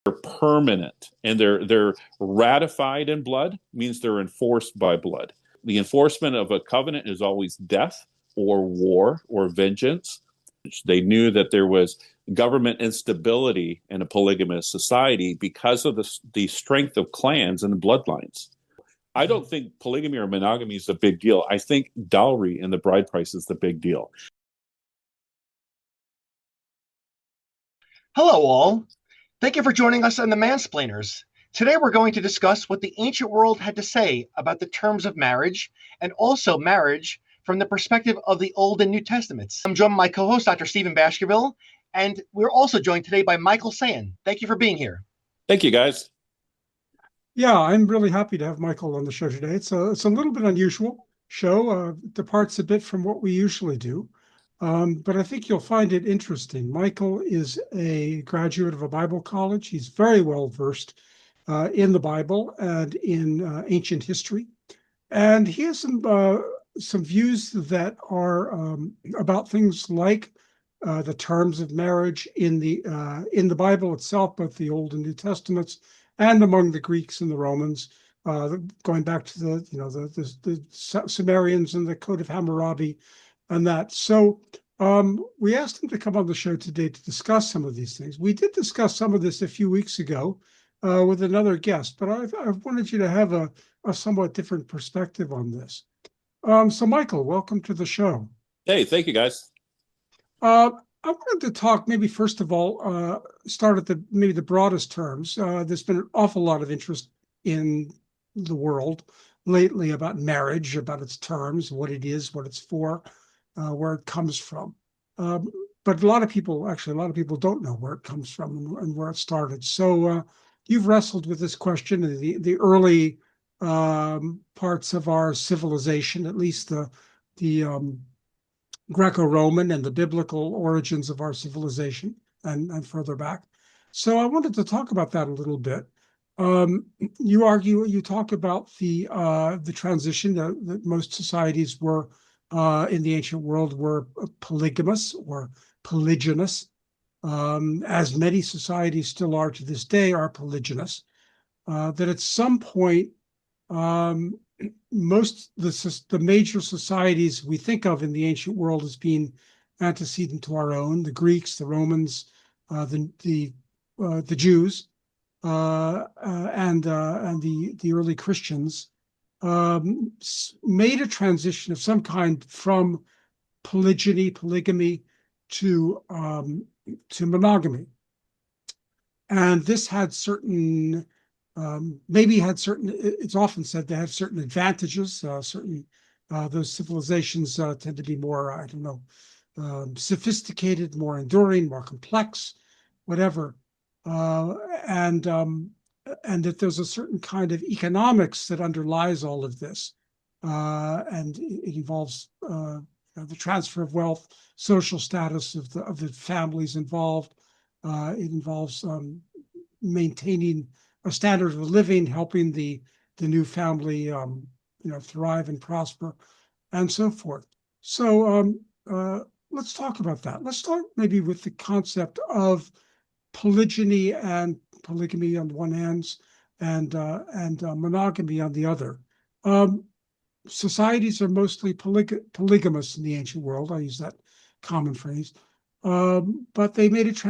They're permanent, and they're ratified in blood, means they're enforced by blood. The enforcement of a covenant is always death or war or vengeance. They knew that there was government instability in a polygamous society because of the strength of clans and bloodlines. I don't think polygamy or monogamy is a big deal. I think dowry and the bride price is the big deal. Hello, all. Thank you for joining us on the Mansplainers. Today, we're going to discuss what the ancient world had to say about the terms of marriage and also marriage from the perspective of the Old and New Testaments. I'm joined by my co host, Dr. Stephen Baskerville, and we're also joined today by Michael Sayan. Thank you for being here. Thank you, guys. Yeah, I'm really happy to have Michael on the show today. It's a little bit unusual show, departs a bit from what we usually do, but I think you'll find it interesting. Michael is a graduate of a Bible college. He's very well versed in the Bible and in ancient history, and he has some views that are about things like the terms of marriage in the Bible itself, both the Old and New Testaments, and among the Greeks and the Romans, going back to the Sumerians and the Code of Hammurabi and that. So we asked him to come on the show today to discuss some of these things. We did discuss some of this a few weeks ago with another guest, but I wanted you to have a somewhat different perspective on this. So Michael, welcome to the show. Hey, thank you, guys. I wanted to talk maybe first of all, start at the broadest terms. There's been an awful lot of interest in the world lately about marriage, about its terms, what it is, what it's for, where it comes from. But a lot of people don't know where it comes from and where it started. So you've wrestled with this question in the early parts of our civilization, at least the Greco-Roman and the biblical origins of our civilization and further back. So I wanted to talk about that a little bit. You talk about the transition that most societies were in the ancient world were polygamous or polygynous, as many societies still are to this day are polygynous. That at some point the major societies we think of in the ancient world as being antecedent to our own, the Greeks, the Romans, the Jews, and the early Christians, made a transition of some kind from polygamy to monogamy, and this had certain. It's often said they have certain advantages. Those civilizations tend to be more, sophisticated, more enduring, more complex, whatever. And that there's a certain kind of economics that underlies all of this. And it involves the transfer of wealth, social status of the families involved. It involves maintaining a standard of living, helping the new family, thrive and prosper, and so forth. So let's talk about that. Let's start maybe with the concept of polygyny and polygamy on one hand, and monogamy on the other. Societies are mostly polygamous in the ancient world. I use that common phrase. But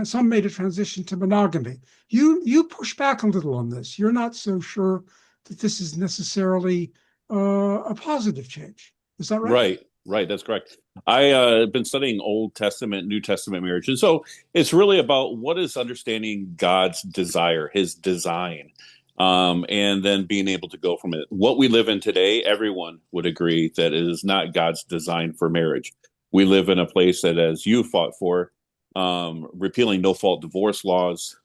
some made a transition to monogamy. You push back a little on this. You're not so sure that this is necessarily a positive change. Is that right? Right. That's correct. I've been studying Old Testament, New Testament marriage, and so it's really about what is understanding God's desire, His design, and then being able to go from it. What we live in today, everyone would agree that it is not God's design for marriage. We live in a place that, as you fought for, repealing no-fault divorce laws,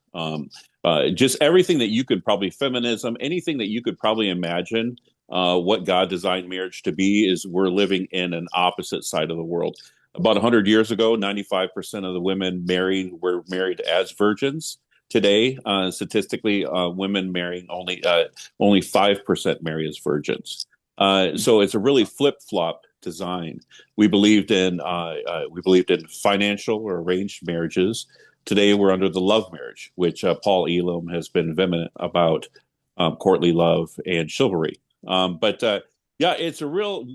just everything that you could probably, feminism, anything that you could probably imagine what God designed marriage to be, is we're living in an opposite side of the world. About 100 years ago, 95% of the women were married as virgins. Today, statistically, women marrying only 5% marry as virgins. So it's a really flip-flop design. We believed in financial or arranged marriages. Today we're under the love marriage, which Paul Elam has been vehement about, courtly love and chivalry. But yeah, it's a real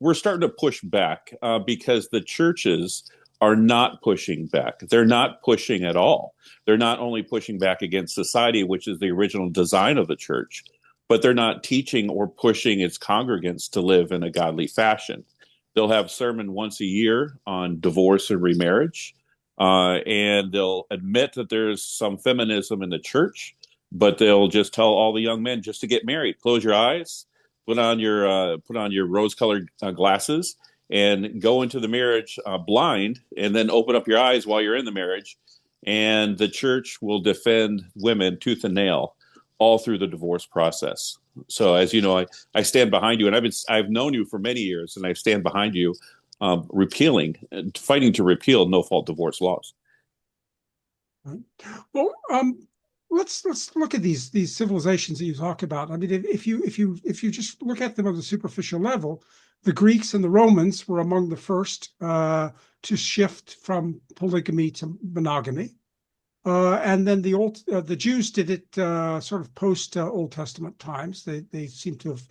we're starting to push back because the churches are not pushing back. They're not pushing at all. They're not only pushing back against society, which is the original design of the church, but they're not teaching or pushing its congregants to live in a godly fashion. They'll have sermon once a year on divorce and remarriage, and they'll admit that there's some feminism in the church, but they'll just tell all the young men just to get married. Close your eyes, put on your rose-colored glasses, and go into the marriage blind, and then open up your eyes while you're in the marriage. And the church will defend women tooth and nail all through the divorce process. So, as you know, I stand behind you, and I've known you for many years, and I stand behind you, fighting to repeal no-fault divorce laws. Well, let's look at these civilizations that you talk about. I mean, if you just look at them on a superficial level, the Greeks and the Romans were among the first to shift from polygamy to monogamy. And then the Jews did it sort of post Old Testament times. They seem to have,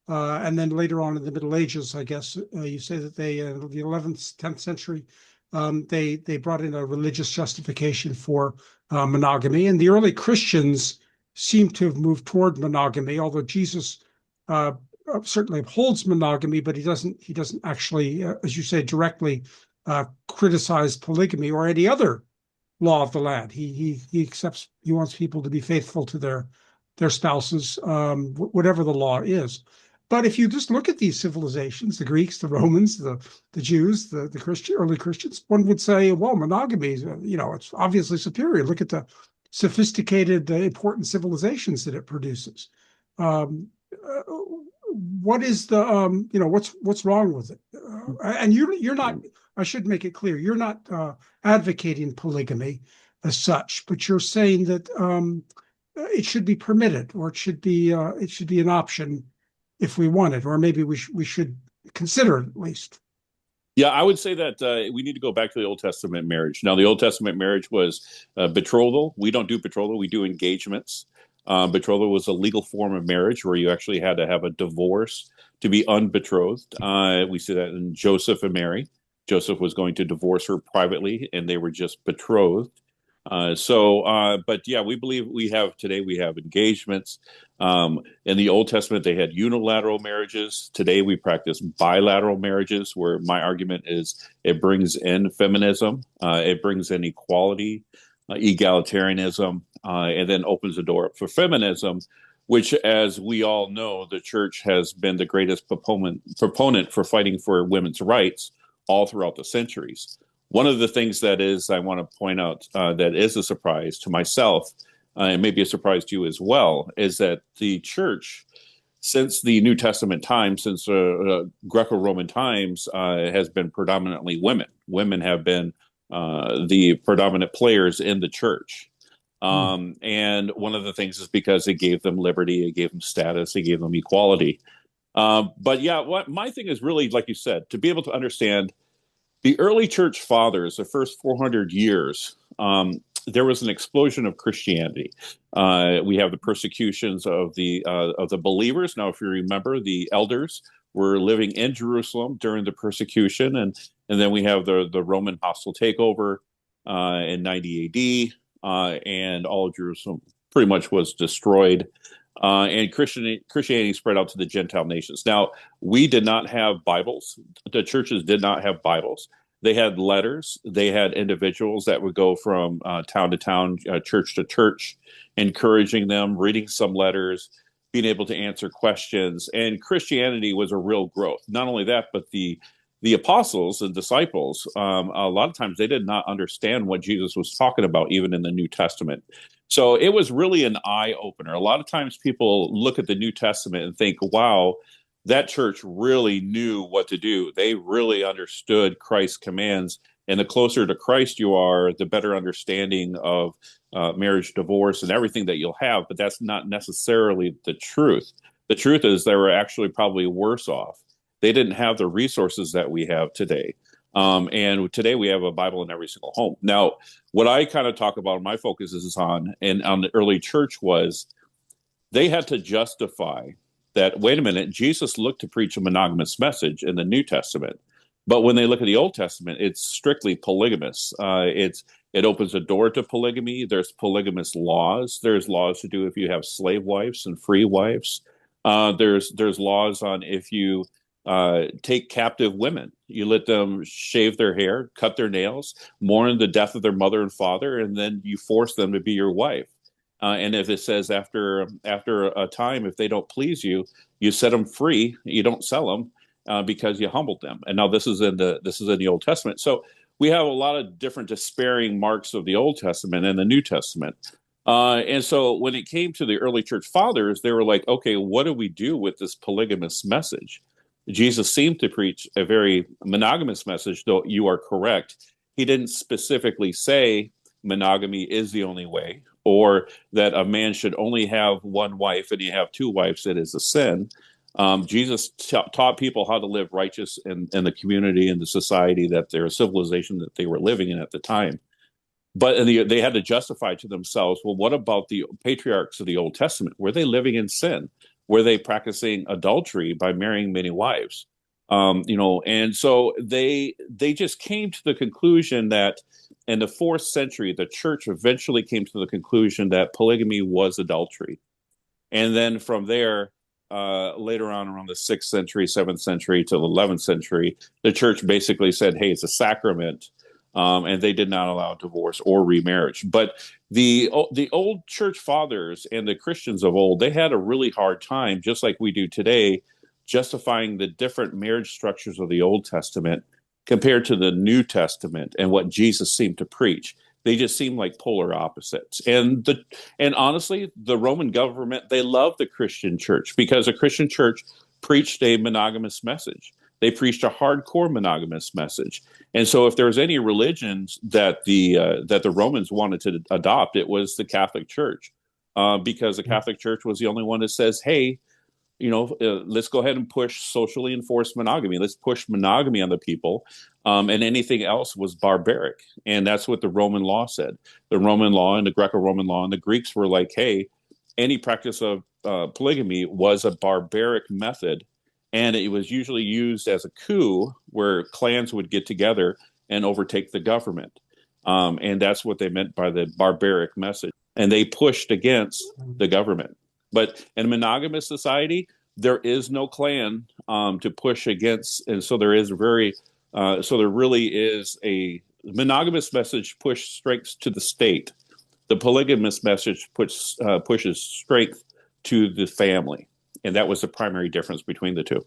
and then later on in the Middle Ages, I guess you say that they the 11th, 10th century, they brought in a religious justification for monogamy, and the early Christians seem to have moved toward monogamy. Although Jesus certainly upholds monogamy, but he doesn't actually, as you say, directly criticize polygamy or any other law of the land. He accepts, he wants people to be faithful to their spouses, whatever the law is. But if you just look at these civilizations, the Greeks, the Romans, the Jews, the early Christians, one would say, well, monogamy, it's obviously superior. Look at the sophisticated, important civilizations that it produces. What is the, what's wrong with it? And you're not, I should make it clear, you're not advocating polygamy as such, but you're saying that it should be permitted, or it should be an option if we want it, or maybe we should consider it at least. Yeah, I would say that we need to go back to the Old Testament marriage. Now, the Old Testament marriage was betrothal. We don't do betrothal. We do engagements. Betrothal was a legal form of marriage where you actually had to have a divorce to be unbetrothed. We see that in Joseph and Mary. Joseph was going to divorce her privately, and they were just betrothed. But yeah, we believe we have engagements. In the Old Testament, they had unilateral marriages. Today, we practice bilateral marriages, where my argument is it brings in feminism, it brings in equality, egalitarianism, and then opens the door up for feminism, which, as we all know, the church has been the greatest proponent for fighting for women's rights all throughout the centuries. One of the things that I want to point out that is a surprise to myself, and maybe a surprise to you as well, is that the church, since the New Testament times, since Greco-Roman times, has been predominantly women. Women have been the predominant players in the church. And one of the things is because it gave them liberty, it gave them status, it gave them equality. But yeah, what my thing is really, like you said, to be able to understand the early church fathers, the first 400 years, there was an explosion of Christianity. We have the persecutions of the believers. Now, if you remember, the elders were living in Jerusalem during the persecution, and then we have the Roman hostile takeover in 90 AD, and all of Jerusalem pretty much was destroyed. And Christianity spread out to the Gentile nations. Now, we did not have Bibles. The churches did not have Bibles. They had letters. They had individuals that would go from town to town, church to church, encouraging them, reading some letters, being able to answer questions. And Christianity was a real growth. Not only that, but the apostles and disciples, a lot of times they did not understand what Jesus was talking about, even in the New Testament. So it was really an eye opener. A lot of times people look at the New Testament and think, wow, that church really knew what to do. They really understood Christ's commands. And the closer to Christ you are, the better understanding of marriage, divorce, and everything that you'll have. But that's not necessarily the truth. The truth is they were actually probably worse off. They didn't have the resources that we have today. And today we have a Bible in every single home. Now, what I kind of talk about, my focus is on, and on the early church was they had to justify that, wait a minute, Jesus looked to preach a monogamous message in the New Testament. But when they look at the Old Testament, it's strictly polygamous. It opens a door to polygamy. There's polygamous laws. There's laws to do if you have slave wives and free wives. There's laws on if you take captive women. You let them shave their hair, cut their nails, mourn the death of their mother and father, and then you force them to be your wife. And if it says after a time, if they don't please you, you set them free. You don't sell them because you humbled them. And now this is in the Old Testament. So we have a lot of different despairing marks of the Old Testament and the New Testament. And so when it came to the early church fathers, they were like, okay, what do we do with this polygamous message? Jesus seemed to preach a very monogamous message, though you are correct. He didn't specifically say monogamy is the only way, or that a man should only have one wife and you have two wives, it is a sin. Jesus taught people how to live righteous in the community and the society that their civilization that they were living in at the time. But they had to justify to themselves, well, what about the patriarchs of the Old Testament? Were they living in sin? Were they practicing adultery by marrying many wives? And so they just came to the conclusion that in the fourth century, the church eventually came to the conclusion that polygamy was adultery. And then from there, later on around the 6th century, 7th century to the 11th century, the church basically said, hey, it's a sacrament. And they did not allow divorce or remarriage. But the old church fathers and the Christians of old, they had a really hard time, just like we do today, justifying the different marriage structures of the Old Testament compared to the New Testament and what Jesus seemed to preach. They just seem like polar opposites. And honestly, the Roman government, they loved the Christian church because a Christian church preached a monogamous message. They preached a hardcore monogamous message. And so if there was any religions that the Romans wanted to adopt, it was the Catholic Church. Because the Catholic Church was the only one that says, hey, let's go ahead and push socially enforced monogamy. Let's push monogamy on the people. And anything else was barbaric. And that's what the Roman law said. The Roman law and the Greco-Roman law and the Greeks were like, hey, any practice of polygamy was a barbaric method. And it was usually used as a coup where clans would get together and overtake the government. And that's what they meant by the barbaric message. And they pushed against the government. But in a monogamous society, there is no clan to push against, and so there really is a monogamous message push strength to the state. The polygamous message pushes strength to the family, and that was the primary difference between the two.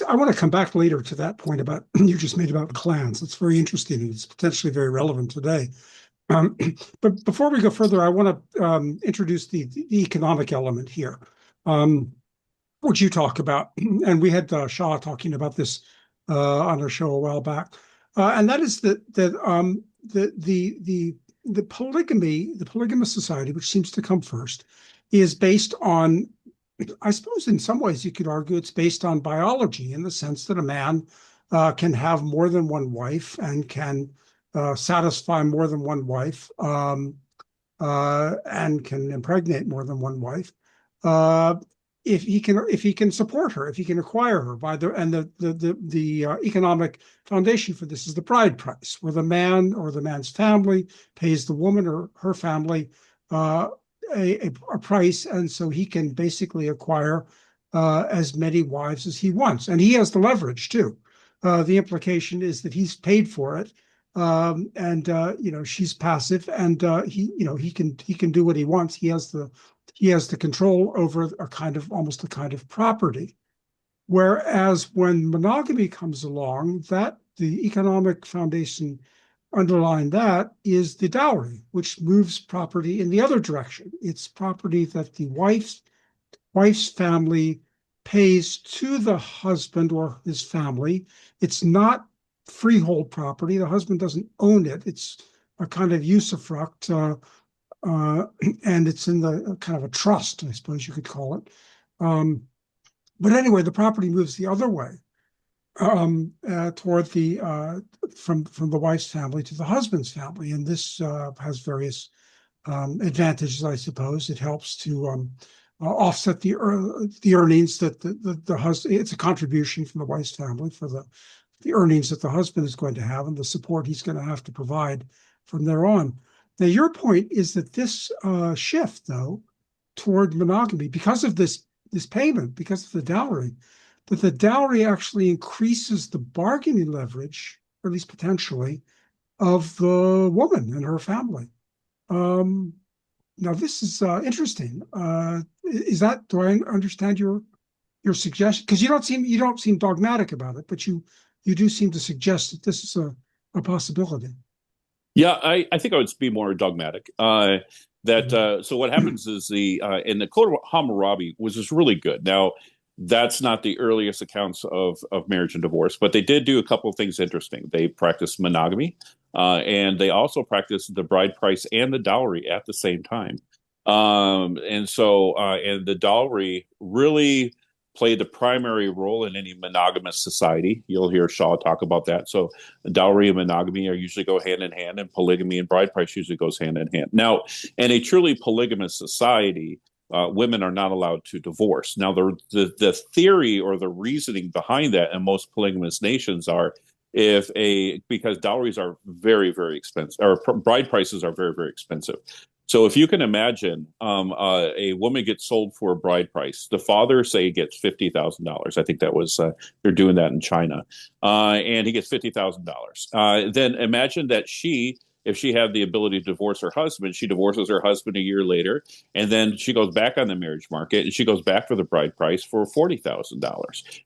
I want to come back later to that point about you just made about clans. It's very interesting and it's potentially very relevant today. But before we go further, I want to introduce the economic element here, which you talk about, and we had Shah talking about this on our show a while back, and that is that the polygamous society, which seems to come first, is based on, I suppose, in some ways you could argue it's based on biology, in the sense that a man can have more than one wife and can satisfy more than one wife, and can impregnate more than one wife, if he can support her, if he can acquire her the economic foundation for this is the bride price, where the man or the man's family pays the woman or her family a price, and so he can basically acquire as many wives as he wants, and he has the leverage too. The implication is that he's paid for it. She's passive, and he can do what he wants. He has the control over almost a kind of property. Whereas when monogamy comes along, that the economic foundation underlying that is the dowry, which moves property in the other direction. It's property that the wife's family pays to the husband or his family. It's not freehold property. The husband doesn't own it. It's a kind of usufruct, and it's in the kind of a trust, I suppose you could call it. But anyway, the property moves the other way. toward the from the wife's family to the husband's family, and this has various advantages, I suppose. It helps to offset the earnings that the husband. It's a contribution from the wife's family for the earnings that the husband is going to have and the support he's going to have to provide from there on. Now, your point is that this shift, though, toward monogamy, because of this payment, because of the dowry, that the dowry actually increases the bargaining leverage, or at least potentially, of the woman and her family. Now, this is interesting. Is that, do I understand your suggestion? Because you don't seem dogmatic about it, but you do seem to suggest that this is a possibility. Yeah, I think I would be more dogmatic. So what happens is in the Code of Hammurabi was just really good. Now that's not the earliest accounts of marriage and divorce, but they did do a couple of things interesting. They practiced monogamy, and they also practiced the bride price and the dowry at the same time. And the dowry really played the primary role in any monogamous society. You'll hear Shaw talk about that. So dowry and monogamy are usually go hand in hand, and polygamy and bride price usually goes hand in hand. Now, in a truly polygamous society, women are not allowed to divorce. Now, the theory or the reasoning behind that in most polygamous nations are because dowries are very, very expensive, or bride prices are very, very expensive. So if you can imagine, a woman gets sold for a bride price. The father, say, gets $50,000. I think that was they're doing that in China, and he gets $50,000. Then imagine that if she had the ability to divorce her husband, she divorces her husband a year later, and then she goes back on the marriage market and she goes back for the bride price for $40,000,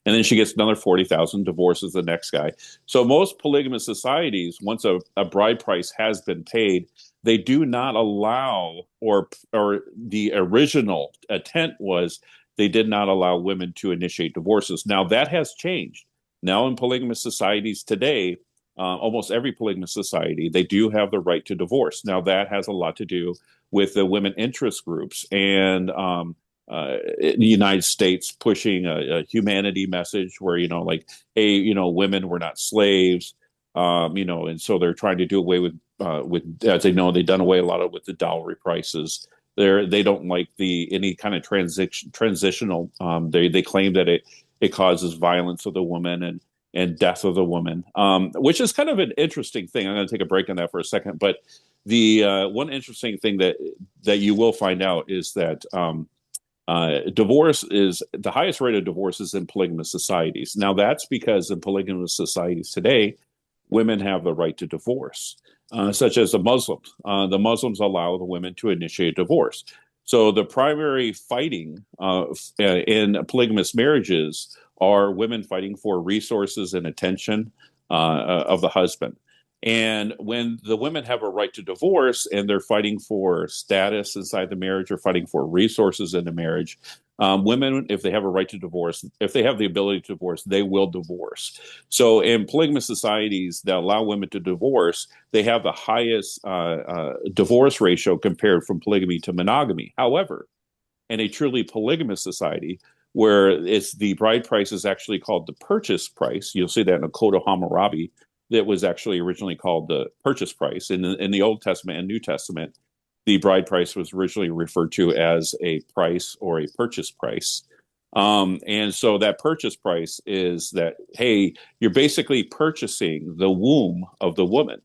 and then she gets another 40,000, divorces the next guy. So most polygamous societies, once a bride price has been paid, they do not allow, or the original intent was they did not allow women to initiate divorces. Now that has changed. Now in polygamous societies today, almost every polygamous society, they do have the right to divorce. Now that has a lot to do with the women interest groups and in the United States pushing a humanity message where, like, hey, women were not slaves. And so they're trying to do away with as they know, they've done away a lot of with the dowry prices. They don't like any kind of transitional. They claim that it causes violence of the woman and death of the woman, which is kind of an interesting thing. I'm going to take a break on that for a second, but the one interesting thing that you will find out is that divorce is the highest rate of divorces in polygamous societies. Now that's because in polygamous societies today, women have the right to divorce, such as the Muslims. The Muslims allow the women to initiate divorce. So the primary fighting in polygamous marriages are women fighting for resources and attention of the husband. And when the women have a right to divorce and they're fighting for status inside the marriage or fighting for resources in the marriage, women, if they have a right to divorce, if they have the ability to divorce, they will divorce. So in polygamous societies that allow women to divorce, they have the highest divorce ratio compared from polygamy to monogamy. However, in a truly polygamous society, where it's the bride price is actually called the purchase price, you'll see that in the Code of Hammurabi, that was actually originally called the purchase price. In the Old Testament and New Testament, the bride price was originally referred to as a price or a purchase price. And so that purchase price is that, hey, you're basically purchasing the womb of the woman.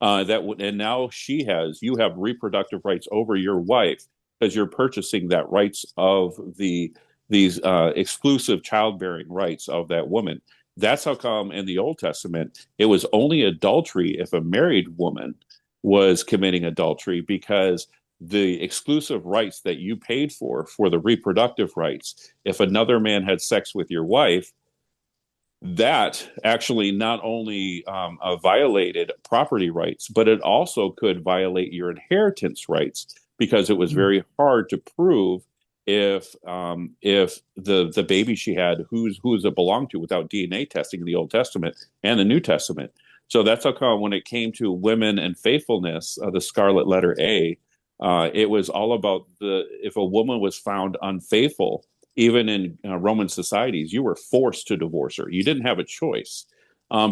And now you have reproductive rights over your wife because you're purchasing that rights of these exclusive childbearing rights of that woman. That's how come in the Old Testament, it was only adultery if a married woman was committing adultery, because the exclusive rights that you paid for the reproductive rights, if another man had sex with your wife, that actually not only violated property rights, but it also could violate your inheritance rights, because it was very hard to prove if the baby she had, who's it belonged to, without DNA testing in the Old Testament and the New Testament. So that's how come when it came to women and faithfulness, the scarlet letter A, it was all about if a woman was found unfaithful, even in Roman societies, you were forced to divorce her. You didn't have a choice,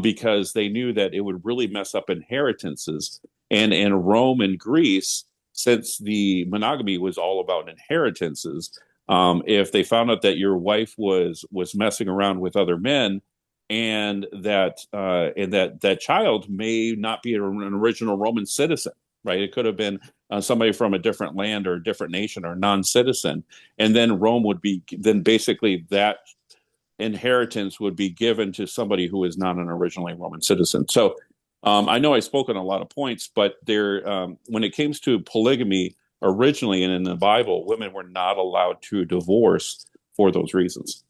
because they knew that it would really mess up inheritances. And in Rome and Greece, since the monogamy was all about inheritances, if they found out that your wife was messing around with other men, and that child may not be an original Roman citizen, right? It could have been somebody from a different land or a different nation or non-citizen, and then Rome would be then basically that inheritance would be given to somebody who is not an originally Roman citizen. So I know I spoke on a lot of points, but when it comes to polygamy originally and in the Bible, women were not allowed to divorce for those reasons.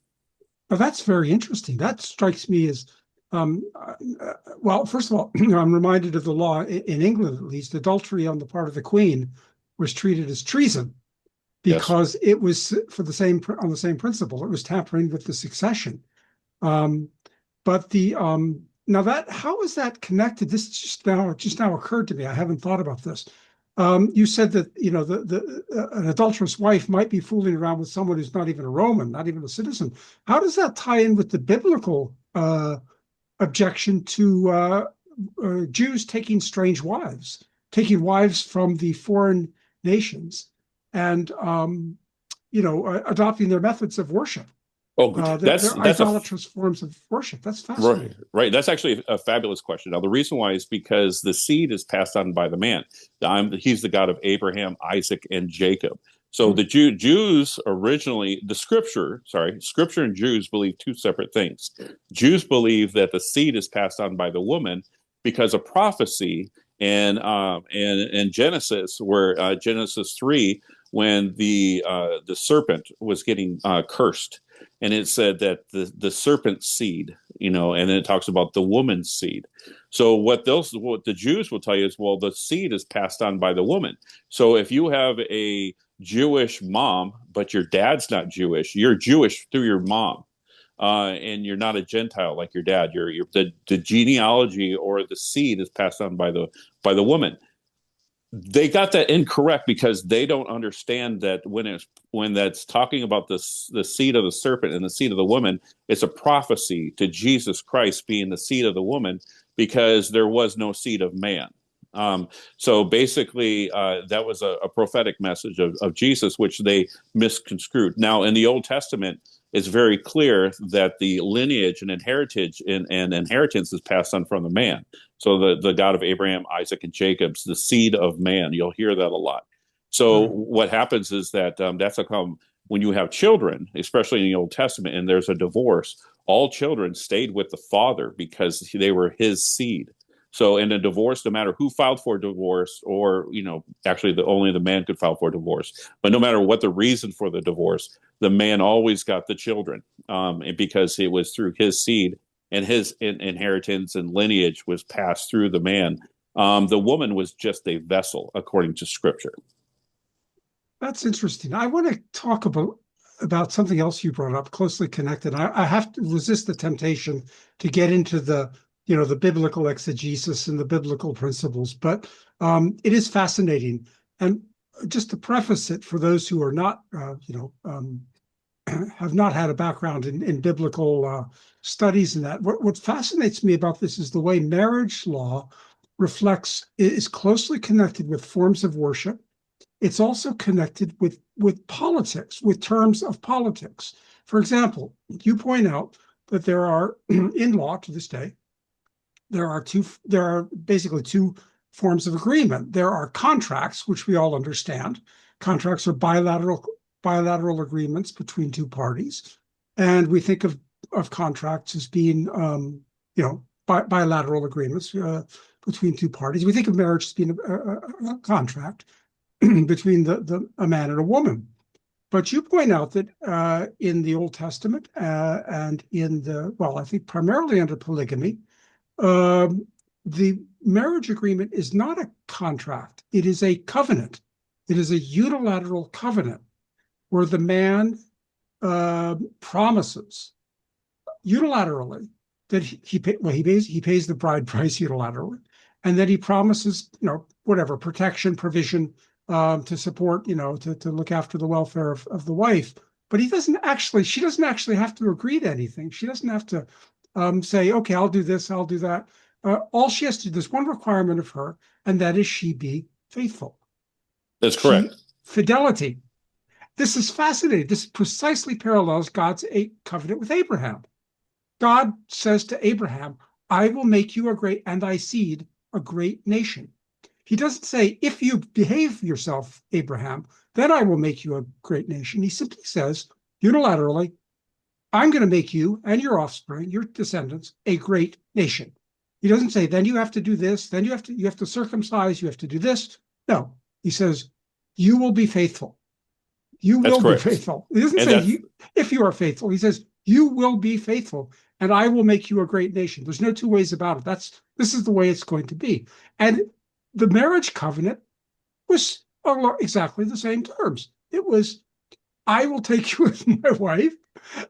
Well, that's very interesting. That strikes me as, well, first of all, I'm reminded of the law in England, at least, adultery on the part of the Queen was treated as treason Yes. because it was on the same principle. It was tampering with the succession. But now that how is that connected? This just now occurred to me. I haven't thought about this. You said that an adulterous wife might be fooling around with someone who's not even a Roman, not even a citizen. How does that tie in with the biblical objection to Jews taking strange wives, taking wives from the foreign nations, and adopting their methods of worship? Oh, They're idolatrous forms of worship. That's right, fascinating. right. That's actually a fabulous question. Now, the reason why is because the seed is passed on by the man. He's the God of Abraham, Isaac, and Jacob. So the Jews originally, Scripture and Jews believe two separate things. Jews believe that the seed is passed on by the woman because of prophecy and Genesis, where Genesis 3, when the serpent was getting cursed, and it said that the serpent's seed, and then it talks about the woman's seed. So what the Jews will tell you is, well, the seed is passed on by the woman. So if you have a Jewish mom, but your dad's not Jewish, you're Jewish through your mom. And you're not a Gentile like your dad. The genealogy or the seed is passed on by the woman. They got that incorrect because they don't understand that when that's talking about the seed of the serpent and the seed of the woman, it's a prophecy to Jesus Christ being the seed of the woman because there was no seed of man. So basically, that was a prophetic message of Jesus, which they misconstrued. Now, in the Old Testament, it's very clear that the lineage and inheritance is passed on from the man. So the God of Abraham, Isaac, and Jacob's the seed of man. You'll hear that a lot. So what happens is that when you have children, especially in the Old Testament, and there's a divorce, all children stayed with the father because they were his seed. So in a divorce, no matter who filed for divorce, or actually only the man could file for divorce, but no matter what the reason for the divorce, the man always got the children, because it was through his seed, and his inheritance and lineage was passed through the man. The woman was just a vessel, according to Scripture. That's interesting. I want to talk about something else you brought up, closely connected. I have to resist the temptation to get into the biblical exegesis and the biblical principles, but it is fascinating. And just to preface it for those who are not, have not had a background in biblical studies and that, what fascinates me about this is the way marriage law is closely connected with forms of worship. It's also connected with politics, with terms of politics. For example, you point out that there are, in law to this day, there are basically two forms of agreement. There are contracts, which we all understand. Contracts are bilateral agreements between two parties, and we think of contracts as being bilateral agreements between two parties. We think of marriage as being a contract between a man and a woman. But you point out that in the Old Testament and I think primarily under polygamy, the marriage agreement is not a contract. It is a covenant. It is a unilateral covenant where the man promises unilaterally that he pays the bride price unilaterally, and that he promises whatever protection, provision, to support, to look after the welfare of the wife. but she doesn't actually have to agree to anything. She doesn't have to say, okay, I'll do this, I'll do that. All she has to do, there's one requirement of her, and that is she be faithful. That's correct. Fidelity. This is fascinating. This precisely parallels God's covenant with Abraham. God says to Abraham, I will make you and thy seed a great nation. He doesn't say, if you behave yourself, Abraham, then I will make you a great nation. He simply says, unilaterally, I'm going to make you and your offspring, your descendants, a great nation. He doesn't say, then you have to do this, then you have to circumcise, you have to do this. No, he says, you will be faithful. You will be faithful. He doesn't say if you are faithful. He says you will be faithful, and I will make you a great nation. There's no two ways about it. This is the way it's going to be. And the marriage covenant was exactly the same terms. It was, I will take you as my wife,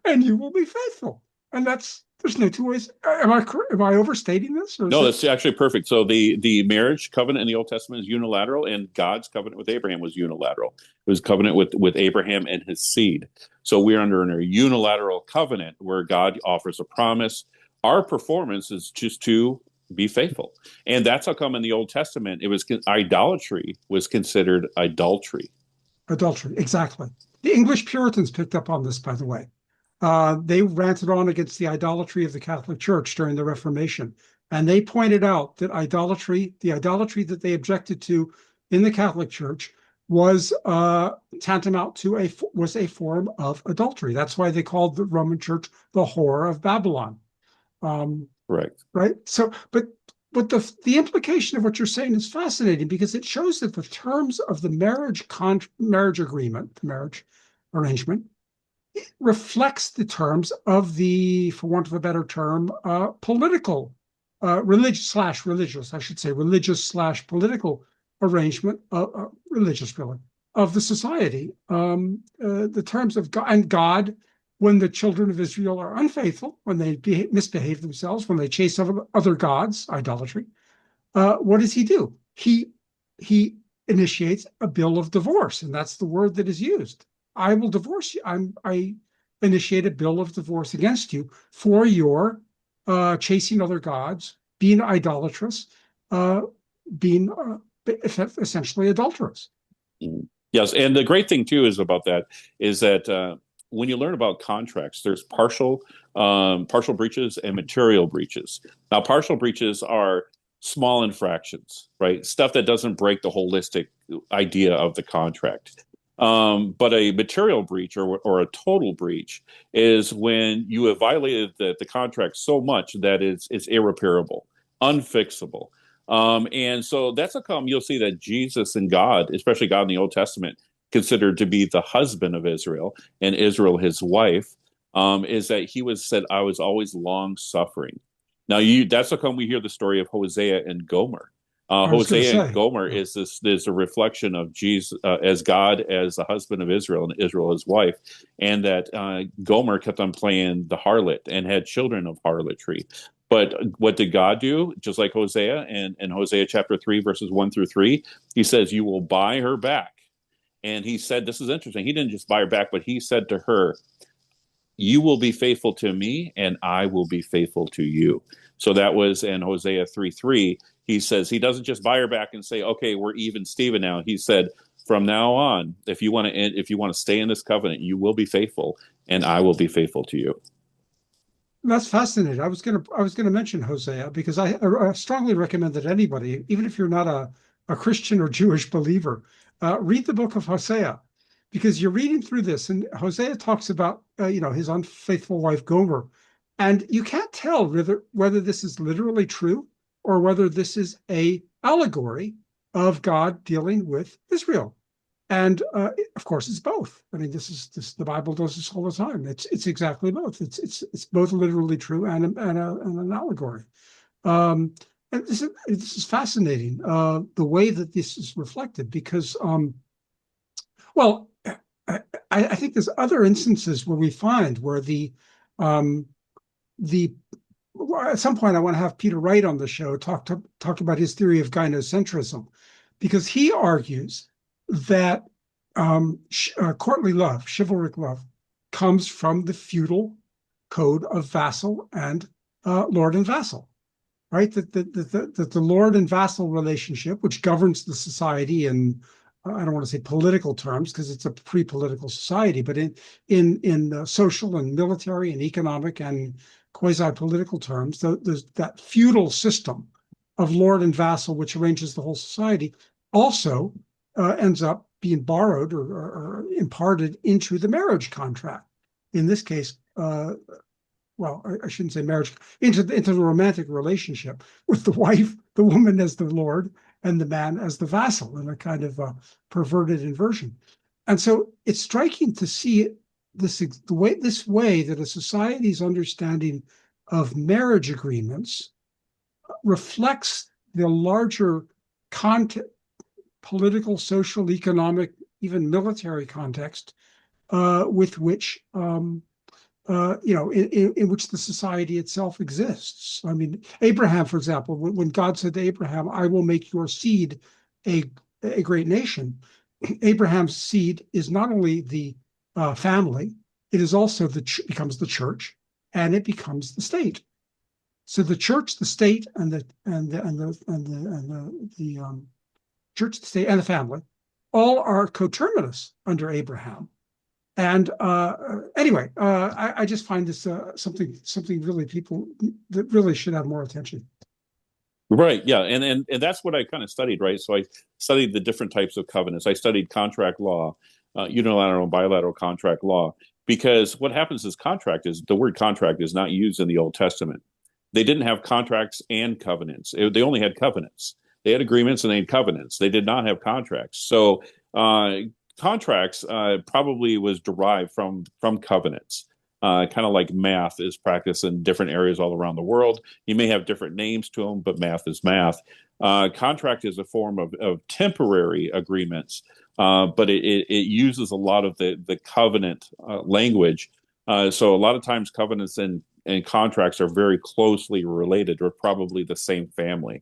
and you will be faithful. And there's no two ways. Am I overstating this? No, that's actually perfect. So the marriage covenant in the Old Testament is unilateral, and God's covenant with Abraham was unilateral. It was covenant with Abraham and his seed. So we're under a unilateral covenant where God offers a promise. Our performance is just to be faithful, and that's how come in the Old Testament it was idolatry was considered adultery. Adultery, exactly. The English Puritans picked up on this, by the way. They ranted on against the idolatry of the Catholic Church during the Reformation. And they pointed out that the idolatry that they objected to in the Catholic Church was tantamount to was a form of adultery. That's why they called the Roman Church the whore of Babylon. Right. Right. So, but the implication of what you're saying is fascinating because it shows that the terms of the marriage agreement, the marriage arrangement, reflects the terms of the, for want of a better term, political, religious, I should say, religious/political arrangement, religious really, of the society. The terms of God, and God, when the children of Israel are unfaithful, when they misbehave themselves, when they chase other gods, idolatry, what does he do? He initiates a bill of divorce, and that's the word that is used. I will divorce you. I initiate a bill of divorce against you for your chasing other gods, being idolatrous, being essentially adulterous. Yes, and the great thing too is about that is that when you learn about contracts, there's partial breaches and material breaches. Now, partial breaches are small infractions, right? Stuff that doesn't break the holistic idea of the contract. But a material breach or a total breach is when you have violated the contract so much that it's irreparable, unfixable. And so that's how come you'll see that Jesus and God, especially God in the Old Testament, considered to be the husband of Israel and Israel his wife, is that he was said, I was always long suffering. Now that's how come we hear the story of Hosea and Gomer. Hosea and Gomer is a reflection of Jesus as God as the husband of Israel and Israel his wife, and that Gomer kept on playing the harlot and had children of harlotry. But what did God do? Just like Hosea and Hosea chapter 3, verses 1-3, he says, you will buy her back. And he said, this is interesting. He didn't just buy her back, but he said to her, you will be faithful to me and I will be faithful to you. So that was in Hosea 3:3. He says he doesn't just buy her back and say, okay, we're even Steven now. He said, from now on, if you want to stay in this covenant, you will be faithful and I will be faithful to you. That's fascinating. I was gonna mention Hosea because I strongly recommend that anybody, even if you're not a Christian or Jewish believer, read the book of Hosea, because you're reading through this, and Hosea talks about his unfaithful wife Gomer, and you can't tell whether this is literally true or whether this is a allegory of God dealing with Israel. And of course, it's both. I mean, the Bible does this all the time. It's exactly both. It's both literally true and an allegory. And this is fascinating, the way that this is reflected, because well, I think there's other instances where we find where at some point I want to have Peter Wright on the show talk about his theory of gynocentrism, because he argues that courtly love, chivalric love, comes from the feudal code of vassal and lord and vassal, right? That the lord and vassal relationship, which governs the society in, I don't want to say political terms because it's a pre-political society, but in social and military and economic and quasi-political terms, there's that feudal system of lord and vassal, which arranges the whole society, also ends up being borrowed or imparted into the marriage contract. In this case, well, I shouldn't say marriage, into the romantic relationship with the wife, the woman as the lord, and the man as the vassal in a kind of perverted inversion. And so it's striking to see this way that a society's understanding of marriage agreements reflects the larger context, political, social, economic, even military context with which in which the society itself exists. I mean, Abraham, for example, when God said to Abraham, "I will make your seed a great nation," Abraham's seed is not only the family, it is also becomes the church, and it becomes the state. So the church, the state, and the church, the state, and the family all are coterminous under Abraham. And anyway, I just find this something really people that really should have more attention. Right. Yeah. And that's what I kind of studied, right? So I studied the different types of covenants. I studied contract law, unilateral and bilateral contract law, because what happens is the word contract is not used in the Old Testament. They didn't have contracts and covenants. They only had covenants. They had agreements and they had covenants. They did not have contracts. So contracts probably was derived from covenants. Kind of like math is practiced in different areas all around the world. You may have different names to them, but math is math. Contract is a form of temporary agreements, but it uses a lot of the covenant language. So a lot of times covenants and contracts are very closely related, or probably the same family.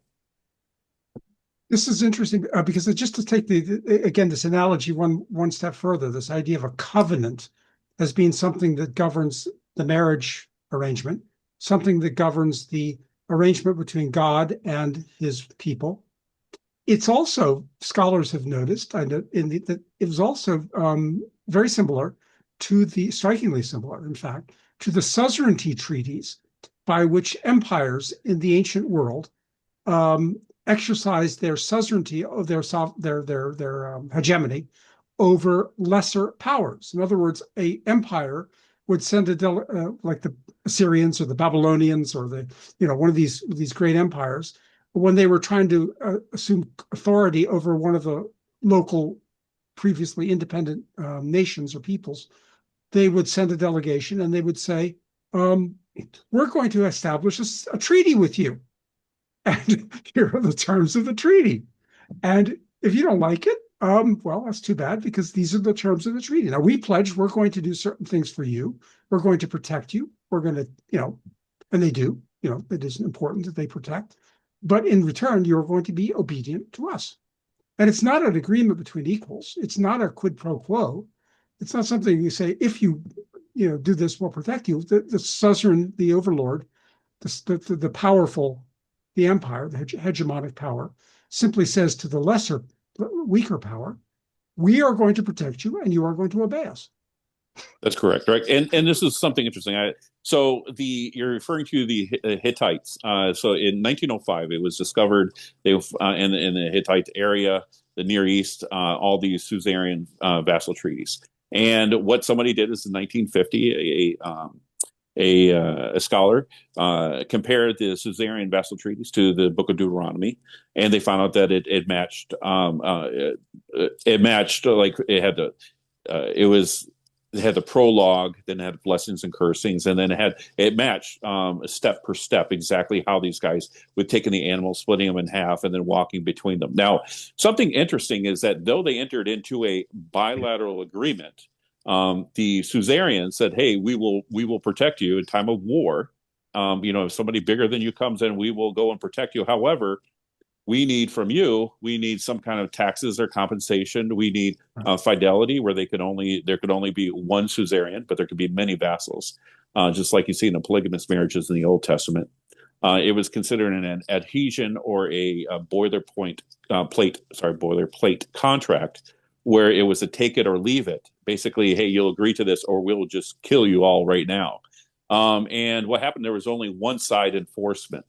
This is interesting because just to take again this analogy one step further, this idea of a covenant as being something that governs the marriage arrangement, something that governs the arrangement between God and his people. It's also, scholars have noticed, that it was also very similar strikingly similar, in fact, to the suzerainty treaties by which empires in the ancient world exercised their suzerainty of their hegemony over lesser powers. In other words, a empire would send like the Assyrians or the Babylonians or one of these great empires, when they were trying to assume authority over one of the local previously independent nations or peoples, they would send a delegation and they would say, we're going to establish a treaty with you. And here are the terms of the treaty. And if you don't like it, well, that's too bad, because these are the terms of the treaty. Now, we pledge we're going to do certain things for you. We're going to protect you. We're going to, and they do, it is important that they protect. But in return, you're going to be obedient to us. And it's not an agreement between equals. It's not a quid pro quo. It's not something you say, if you, do this, we'll protect you. The suzerain, the overlord, the powerful, the empire, the hegemonic power, simply says to the lesser, weaker power, we are going to protect you and you are going to obey us. That's correct, right? And this is something interesting. You're referring to the Hittites. So in 1905, it was discovered in the Hittite area, the Near East, all these suzerain vassal treaties. And what somebody did is in 1950, a scholar compared the suzerain vassal treaties to the Book of Deuteronomy, and they found out that it matched. It matched, like it had the prologue, then it had blessings and cursings, and then it matched step per step exactly how these guys would taking the animals, splitting them in half, and then walking between them. Now, something interesting is that though they entered into a bilateral agreement, the suzerain said, "Hey, we will protect you in time of war. If somebody bigger than you comes in, we will go and protect you. However, we need from you, we need some kind of taxes or compensation. We need fidelity, where there could only be one suzerain, but there could be many vassals, just like you see in the polygamous marriages in the Old Testament. It was considered an adhesion or a boilerplate contract, where it was a take it or leave it. Basically, hey, you'll agree to this, or we'll just kill you all right now. And what happened? There was only one side enforcement.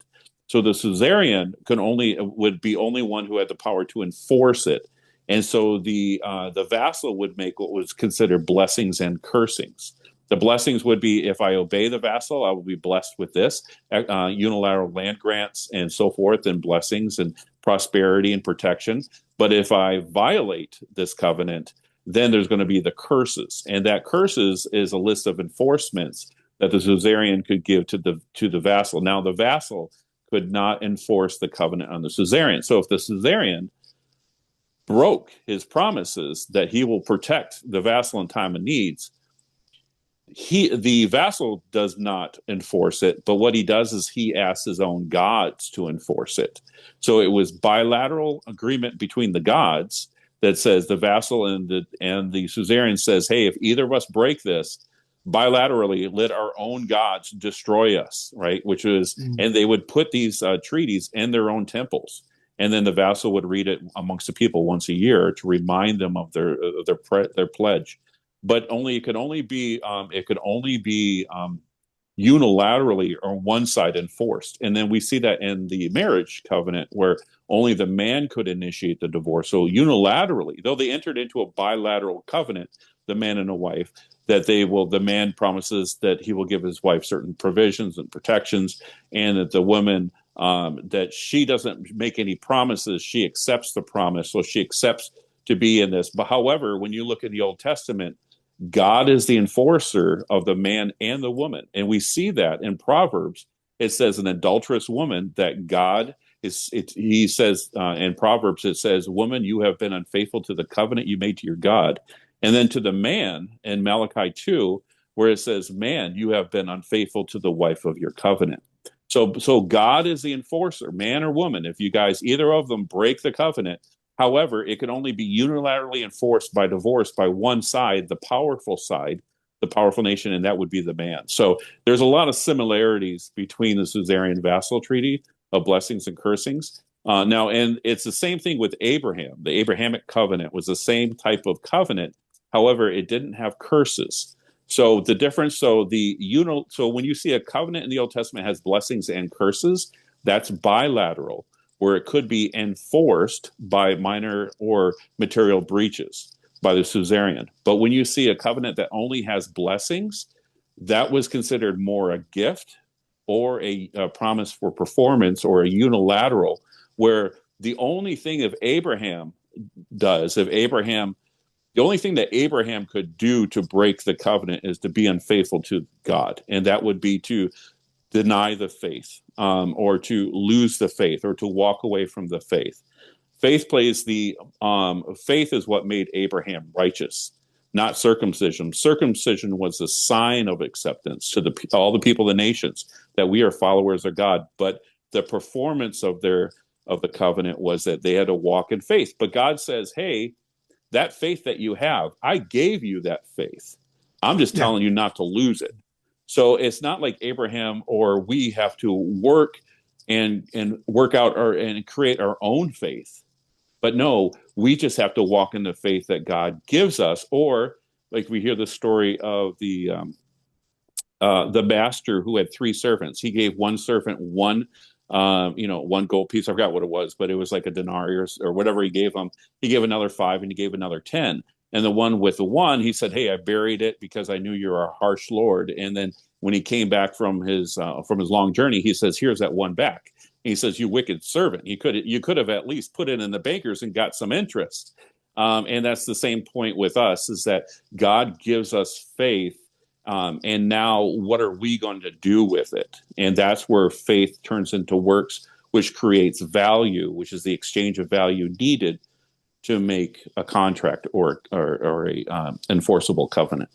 So the suzerain would be only one who had the power to enforce it, and so the vassal would make what was considered blessings and cursings. The blessings would be, if I obey the vassal, I will be blessed with this, unilateral land grants and so forth, and blessings and prosperity and protection. But if I violate this covenant, then there's going to be the curses, and that curses is a list of enforcements that the suzerain could give to the vassal. Now, the vassal could not enforce the covenant on the suzerain. So if the suzerain broke his promises that he will protect the vassal in time of needs, the vassal does not enforce it, but what he does is he asks his own gods to enforce it. So it was bilateral agreement between the gods that says the vassal and the suzerain says, hey, if either of us break this, bilaterally let our own gods destroy us, right? Which is, and they would put these treaties in their own temples, and then the vassal would read it amongst the people once a year to remind them of their pledge. But it could only be unilaterally on one side enforced. And then we see that in the marriage covenant, where only the man could initiate the divorce. So unilaterally, though they entered into a bilateral covenant, the man and a wife, that the man promises that he will give his wife certain provisions and protections, and that the woman, that she doesn't make any promises, she accepts the promise. So she accepts to be in this. But however, when you look in the Old Testament, God is the enforcer of the man and the woman. And we see that in Proverbs. It says an adulterous woman that God he says in Proverbs, it says, woman, you have been unfaithful to the covenant you made to your God. And then to the man in Malachi 2, where it says, man, you have been unfaithful to the wife of your covenant. So God is the enforcer, man or woman. If you guys, either of them, break the covenant, however, it can only be unilaterally enforced by divorce by one side, the powerful nation, and that would be the man. So there's a lot of similarities between the suzerain vassal treaty of blessings and cursings. Now, and it's the same thing with Abraham. The Abrahamic covenant was the same type of covenant. However, it didn't have curses. So the difference, so when you see a covenant in the Old Testament has blessings and curses, that's bilateral, where it could be enforced by minor or material breaches by the suzerain. But when you see a covenant that only has blessings, that was considered more a gift or a promise for performance, or a unilateral, where the only thing the only thing that Abraham could do to break the covenant is to be unfaithful to God. And that would be to deny the faith, or to lose the faith, or to walk away from the faith. Faith is what made Abraham righteous, not circumcision. Circumcision was a sign of acceptance to all the people of the nations, that we are followers of God. But the performance of the covenant was that they had to walk in faith. But God says, hey, that faith that you have, I gave you that faith. I'm just telling you not to lose it. So it's not like Abraham or we have to work and work out and create our own faith. But no, we just have to walk in the faith that God gives us. Or like we hear the story of the master who had three servants. He gave one servant one gold piece. I forgot what it was, but it was like a denarius or whatever he gave him. He gave another 5, and he gave another 10. And the one with the one, he said, hey, I buried it because I knew you're a harsh Lord. And then when he came back from his long journey, he says, here's that one back. And he says, you wicked servant. You could have at least put it in the bankers and got some interest. And that's the same point with us, is that God gives us faith. And now what are we going to do with it? And that's where faith turns into works, which creates value, which is the exchange of value needed to make a contract or a enforceable covenant.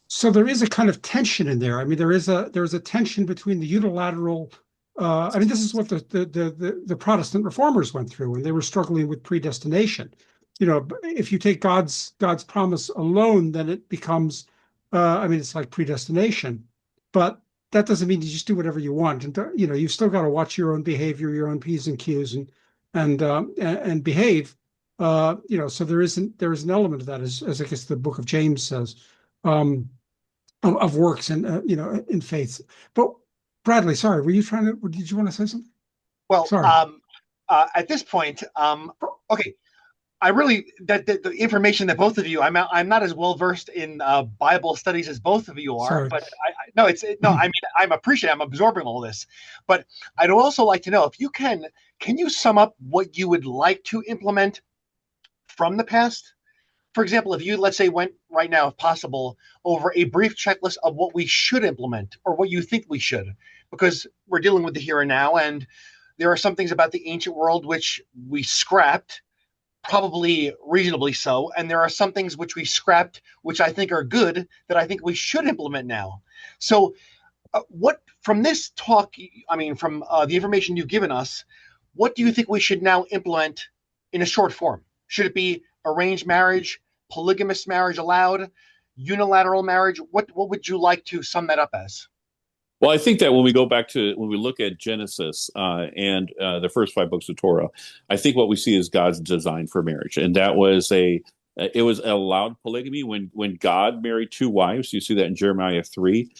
So there is a kind of tension in there. I mean, there is a tension between the unilateral I mean, this is what the Protestant reformers went through, and they were struggling with predestination. You know, if you take God's promise alone, then it becomes, I mean, it's like predestination, but that doesn't mean you just do whatever you want. And you know, you've still got to watch your own behavior, your own P's and Q's, and behave. You know, so there is an element of that, as I guess the Book of James says, um, of works and you know, in faith. But Bradley, sorry, were you trying to? Did you want to say something? Well, Sorry. at this point, okay, I really the information that both of you, I'm not as well versed in Bible studies as both of you are, Sorry. but no, it's no. I mean, I'm appreciating, I'm absorbing all this, but I'd also like to know if you can you sum up what you would like to implement from the past? For example, if you, let's say, went right now, if possible, over a brief checklist of what we should implement or what you think we should, because we're dealing with the here and now, and there are some things about the ancient world which we scrapped, probably reasonably so, and there are some things which we scrapped which I think are good that I think we should implement now. So, what from this talk, I mean, from the information you've given us, what do you think we should now implement in a short form? Should it be arranged marriage, polygamous marriage allowed, unilateral marriage? What would you like to sum that up as? Well, I think that when we look at Genesis and the first five books of Torah, I think what we see is God's design for marriage, and that was it was allowed polygamy when God married two wives. You see that in Jeremiah 3.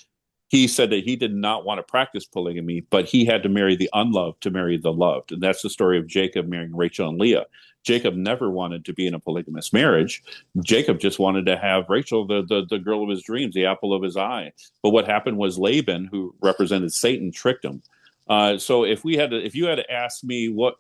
He said that he did not want to practice polygamy, but he had to marry the unloved to marry the loved. And that's the story of Jacob marrying Rachel and Leah. Jacob never wanted to be in a polygamous marriage. Jacob just wanted to have Rachel, the girl of his dreams, the apple of his eye. But what happened was Laban, who represented Satan, tricked him. So if you had to ask me what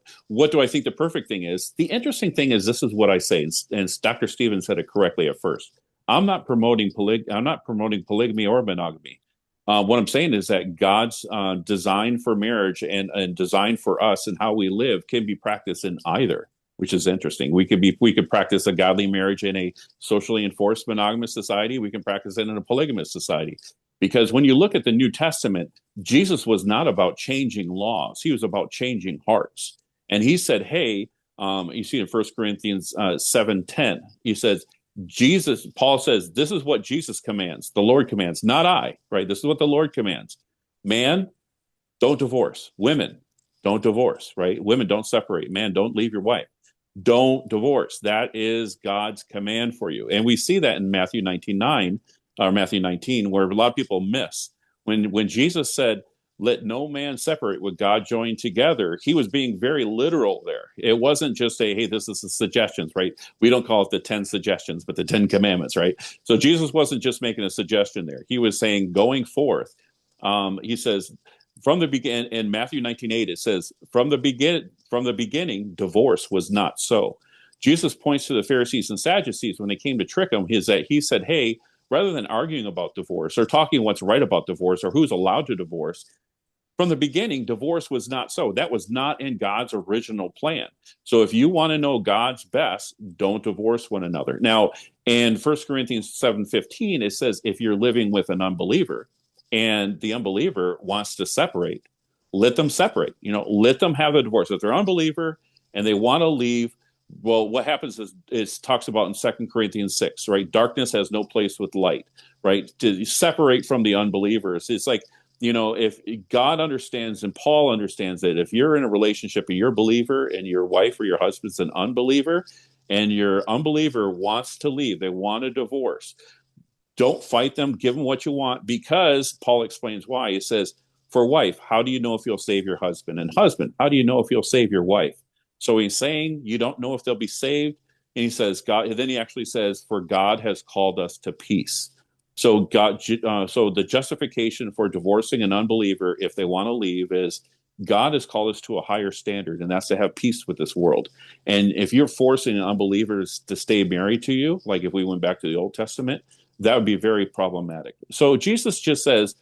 do I think the perfect thing is, the interesting thing is this is what I say, and Dr. Stevens said it correctly at first. I'm not promoting polygamy or monogamy. What I'm saying is that God's design for marriage and design for us and how we live can be practiced in either, which is interesting. We could practice a godly marriage in a socially enforced monogamous society. We can practice it in a polygamous society. Because when you look at the New Testament, Jesus was not about changing laws. He was about changing hearts. And he said, hey, you see in 1 Corinthians 7:10, he says, Paul says, this is what Jesus commands, the Lord commands, not I, right? This is what the Lord commands. Man, don't divorce. Women, don't divorce, right? Women, don't separate. Man, don't leave your wife. Don't divorce. That is God's command for you. And we see that in Matthew 19:9, or Matthew 19, where a lot of people miss. When Jesus said, let no man separate what God joined together, he was being very literal there. It wasn't just hey, this is the suggestions, right? We don't call it the 10 suggestions, but the 10 commandments, right? So Jesus wasn't just making a suggestion there. He was saying going forth, he says, from the beginning, in Matthew 19:8, it says, from the beginning, divorce was not so. Jesus points to the Pharisees and Sadducees when they came to trick him, he said, hey, rather than arguing about divorce or talking what's right about divorce or who's allowed to divorce, from the beginning, divorce was not so. That was not in God's original plan. So if you want to know God's best, don't divorce one another. Now, in 1 Corinthians 7:15, it says, if you're living with an unbeliever and the unbeliever wants to separate, let them separate. Let them have a divorce. If they're an unbeliever and they want to leave, well, what happens is it talks about in 2 Corinthians 6, right? Darkness has no place with light, right? To separate from the unbelievers. It's like, if God understands and Paul understands that if you're in a relationship and you're a believer and your wife or your husband's an unbeliever and your unbeliever wants to leave, they want a divorce, don't fight them, give them what you want, because Paul explains why. He says, for wife, how do you know if you'll save your husband? And husband, how do you know if you'll save your wife? So he's saying you don't know if they'll be saved. And he says, God, and then he actually says, for God has called us to peace. So so the justification for divorcing an unbeliever, if they want to leave, is God has called us to a higher standard, and that's to have peace with this world. And if you're forcing unbelievers to stay married to you, like if we went back to the Old Testament, that would be very problematic. So Jesus just says,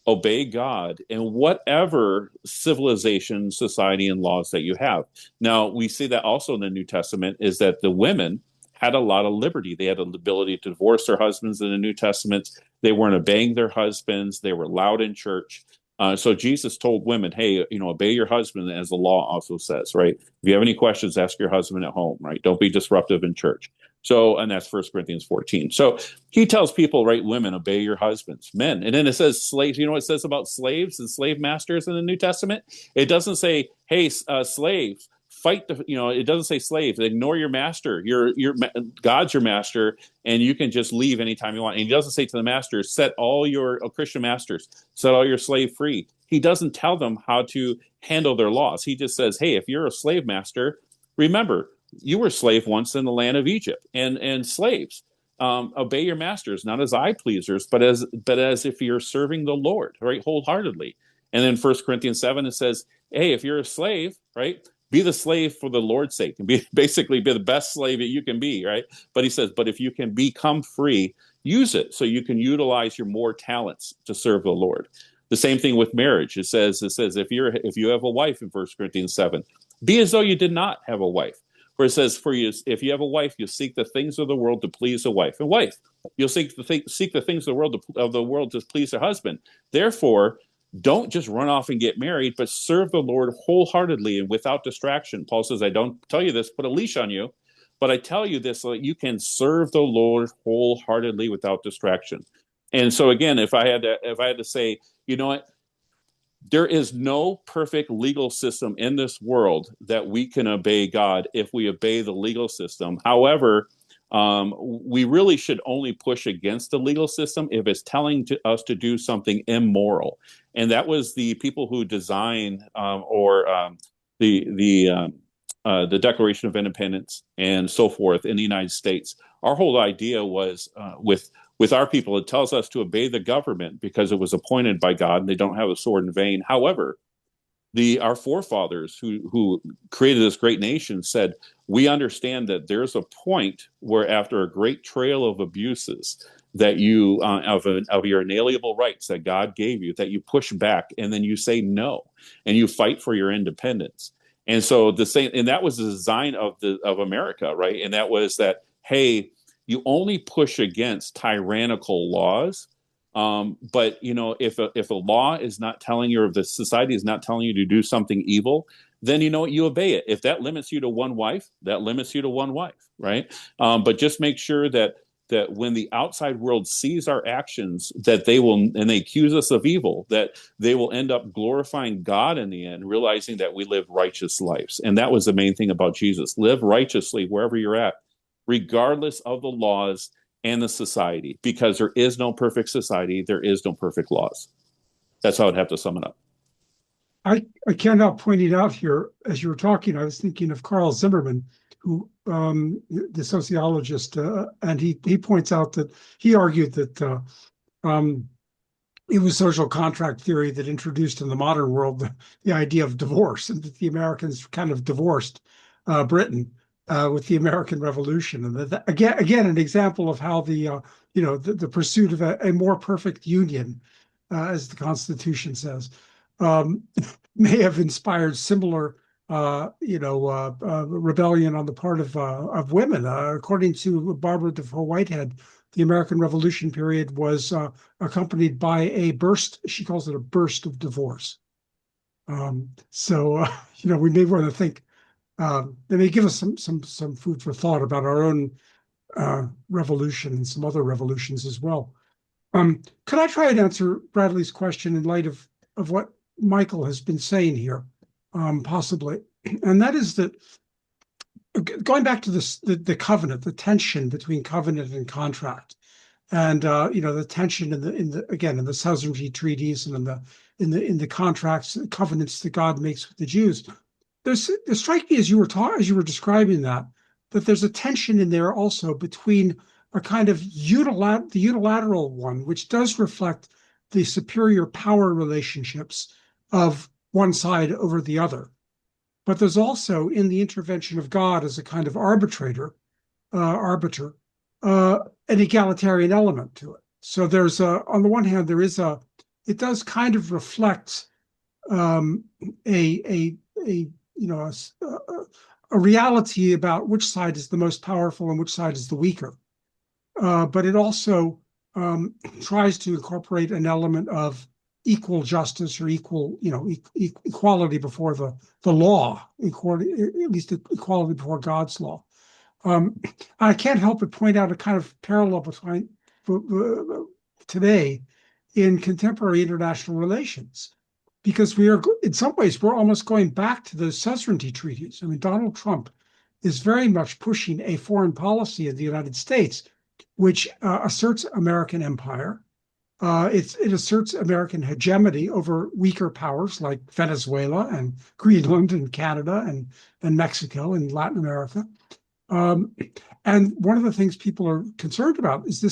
obey God in whatever civilization, society, and laws that you have. Now, we see that also in the New Testament is that the women had a lot of liberty. They had the ability to divorce their husbands in the New Testament. They weren't obeying their husbands. They were loud in church. So Jesus told women, hey, obey your husband as the law also says, right? If you have any questions, ask your husband at home, right? Don't be disruptive in church. So, and that's 1 Corinthians 14. So he tells people, right, women, obey your husbands, men. And then it says slaves. You know what it says about slaves and slave masters in the New Testament? It doesn't say, hey, slaves, fight it doesn't say slaves, ignore your master. God's your master, and you can just leave anytime you want. And he doesn't say to the masters, set all your Christian masters, set all your slave free. He doesn't tell them how to handle their laws. He just says, hey, if you're a slave master, remember, you were slave once in the land of Egypt, and slaves, obey your masters, not as eye pleasers, but as if you're serving the Lord, right, wholeheartedly. And then 1 Corinthians 7, it says, hey, if you're a slave, right, be the slave for the Lord's sake, and basically be the best slave that you can be, right? But he says, but if you can become free, use it so you can utilize your more talents to serve the Lord. The same thing with marriage. It says if you have a wife in 1 Corinthians 7, be as though you did not have a wife. Where it says, for you, if you have a wife, you seek the things of the world to please a wife. And wife, you'll seek the things of the world to please a husband. Therefore, don't just run off and get married, but serve the Lord wholeheartedly and without distraction. Paul says, I don't tell you this, put a leash on you, but I tell you this so that you can serve the Lord wholeheartedly without distraction. And so again, if I had to say, you know what, there is no perfect legal system in this world that we can obey God if we obey the legal system. However, we really should only push against the legal system if it's telling us to do something immoral. And that was the people who designed the Declaration of Independence and so forth in the United States. Our whole idea was with our people, it tells us to obey the government because it was appointed by God and they don't have a sword in vain. However, our forefathers who created this great nation said, we understand that there's a point where after a great trail of abuses that you of your inalienable rights that God gave you, that you push back and then you say no and you fight for your independence. And so that was the design of America, right? And that was that, hey, you only push against tyrannical laws. But if a law is not telling you, or if the society is not telling you to do something evil, then you obey it. If that limits you to one wife, that limits you to one wife, right? But just make sure that when the outside world sees our actions, that they accuse us of evil, that they will end up glorifying God in the end, realizing that we live righteous lives. And that was the main thing about Jesus. Live righteously wherever you're at, regardless of the laws and the society, because there is no perfect society, there is no perfect laws. That's how I'd have to sum it up. I can't help pointing out here, as you were talking, I was thinking of Carl Zimmerman, who the sociologist, and he points out that he argued that it was social contract theory that introduced in the modern world the idea of divorce, and that the Americans kind of divorced Britain with the American Revolution, and again an example of how the pursuit of a more perfect union, as the Constitution says, may have inspired similar rebellion on the part of women. According to Barbara Defoe Whitehead, the American Revolution period was accompanied by a burst. She calls it a burst of divorce. We may want to think. They may give us some food for thought about our own revolution and some other revolutions as well. Could I try and answer Bradley's question in light of what Michael has been saying here, possibly? And that is that, going back to the covenant, the tension between covenant and contract, and the tension in the sovereignty treaties and in the contracts, covenants that God makes with the Jews. There strike me as you were describing that there's a tension in there also between a kind of the unilateral one, which does reflect the superior power relationships of one side over the other. But there's also, in the intervention of God as a kind of arbiter, an egalitarian element to it. So there's on the one hand, it does kind of reflect a reality about which side is the most powerful and which side is the weaker. But it also tries to incorporate an element of equal justice or equal, equality before the law, equality, at least equality before God's law. I can't help but point out a kind of parallel between today in contemporary international relations, because we are, in some ways, we're almost going back to those suzerainty treaties. I mean, Donald Trump is very much pushing a foreign policy of the United States, which asserts American empire. It asserts American hegemony over weaker powers like Venezuela and Greenland and Canada and Mexico and Latin America. Um, and one of the things people are concerned about is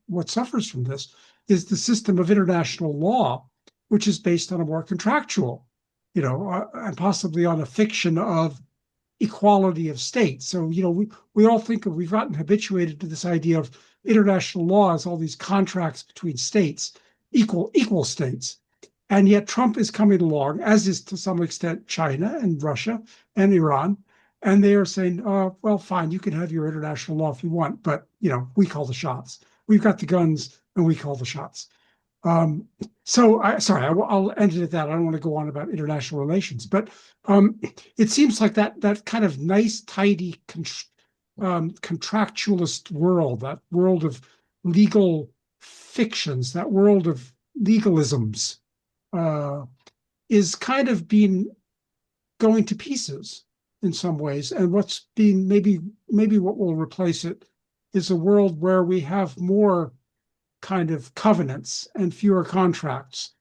what suffers from this is the system of international law, which is based on a more contractual, and possibly on a fiction of equality of states. So, we all we've gotten habituated to this idea of international law as all these contracts between states, equal states. And yet Trump is coming along, as is to some extent China and Russia and Iran. And they are saying, well, fine, you can have your international law if you want, but, we call the shots. We've got the guns and we call the shots. I'll end it at that. I don't want to go on about international relations, but it seems like that kind of nice, tidy, contractualist world, that world of legal fictions, that world of legalisms, is kind of going to pieces in some ways. And what's being maybe what will replace it is a world where we have more kind of covenants and fewer contracts,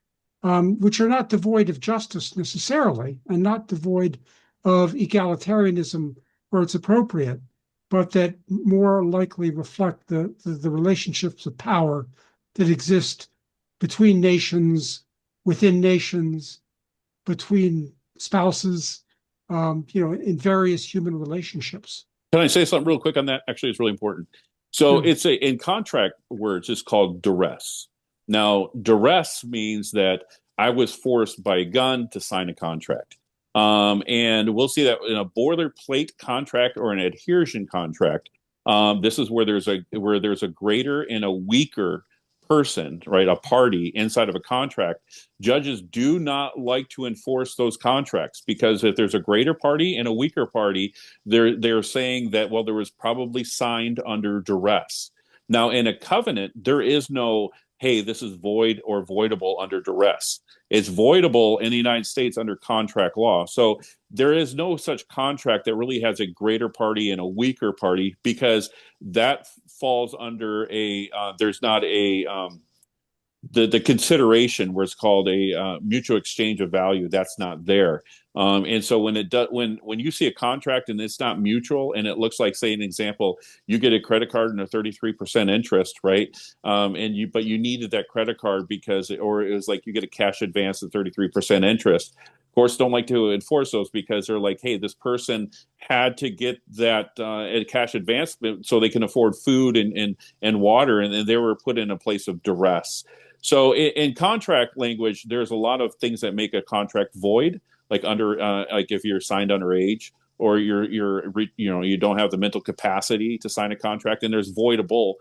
which are not devoid of justice necessarily, and not devoid of egalitarianism where it's appropriate, but that more likely reflect the relationships of power that exist between nations, within nations, between spouses, in various human relationships. Can I say something real quick on that? Actually, it's really important. So in contract words, it's called duress. Now, duress means that I was forced by a gun to sign a contract. And we'll see that in a boilerplate contract or an adhesion contract. This is where there's a greater and a weaker person, right? A party inside of a contract. Judges do not like to enforce those contracts because if there's a greater party and a weaker party, they're saying that, well, there was probably signed under duress. Now, in a covenant, there is no, hey, this is void or voidable under duress. It's voidable in the United States under contract law. So there is no such contract that really has a greater party and a weaker party because that falls under there's not the consideration where it's called a mutual exchange of value. That's not there. And so when you see a contract and it's not mutual and it looks like, say, an example, you get a credit card and a 33% interest, right? But you needed that credit card or it was like you get a cash advance at 33% interest. Courts don't like to enforce those because they're like, hey, this person had to get that cash advancement so they can afford food and water, and they were put in a place of duress. So in contract language, there's a lot of things that make a contract void, like like if you're signed underage or you don't have the mental capacity to sign a contract, and there's voidable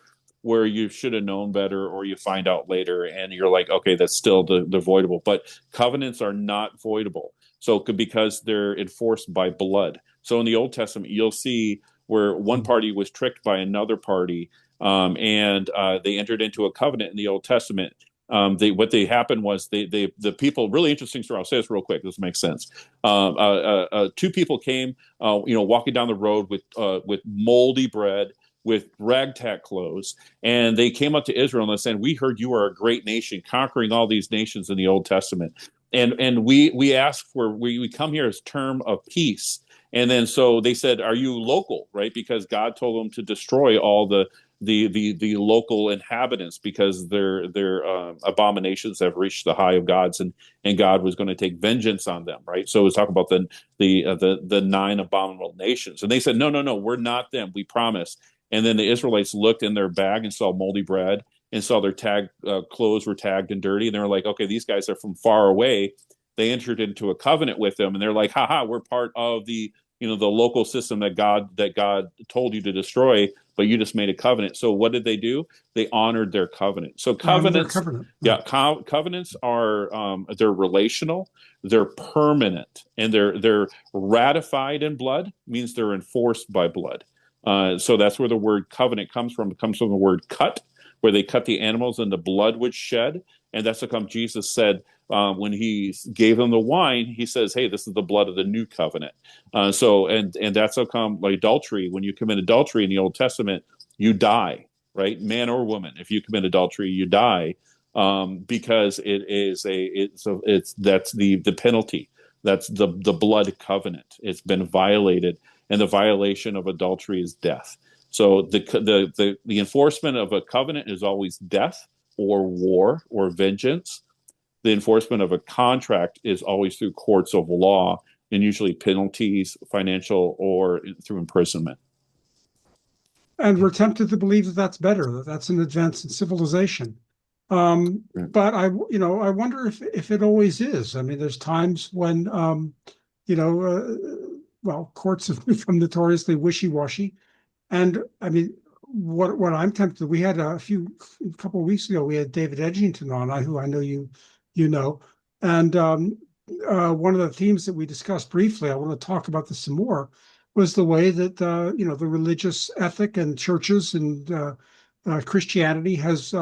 where you should have known better or you find out later and you're like, okay, that's still the voidable. But covenants are not voidable. So because they're enforced by blood. So in the Old Testament, you'll see where one party was tricked by another party and they entered into a covenant in the Old Testament. What happened was the people, really interesting story. I'll say this real quick. This makes sense. Two people came, walking down the road with moldy bread, with ragtag clothes, and they came up to Israel and they said, "We heard you are a great nation, conquering all these nations in the Old Testament, and we ask we come here as term of peace." And then so they said, "Are you local?" Right, because God told them to destroy all the local inhabitants because their abominations have reached the high of gods, and God was going to take vengeance on them, right? So it was talking about the 9 abominable nations, and they said, no, we're not them, we promise. And then the Israelites looked in their bag and saw moldy bread and saw their clothes were tagged and dirty, and they were like, okay, these guys are from far away. They entered into a covenant with them, and they're like, haha, we're part of the local system that God told you to destroy, but you just made a covenant. So what did they do? They honored their covenant. So Honor their covenants, covenant. yeah, covenants are they're relational, they're permanent, and they're ratified in blood, means they're enforced by blood. So that's where the word covenant comes from. It comes from the word cut, where they cut the animals and the blood would shed. And that's how come Jesus said, when he gave them the wine, he says, "Hey, this is the blood of the new covenant." And that's how come, like, adultery. When you commit adultery in the Old Testament, you die, right? Man or woman. If you commit adultery, you die, because that's the penalty. That's the blood covenant. It's been violated, and the violation of adultery is death. So the enforcement of a covenant is always death or war or vengeance. The enforcement of a contract is always through courts of law, and usually penalties, financial, or through imprisonment. And we're tempted to believe that that's better, that that's an advance in civilization. But I wonder if it always is. I mean, there's times when, courts have become notoriously wishy-washy. And I mean, what I'm tempted, we had a couple of weeks ago, we had David Edgington on, who I know you know, and one of the themes that we discussed briefly, I want to talk about this some more, was the way that the religious ethic and churches and Christianity has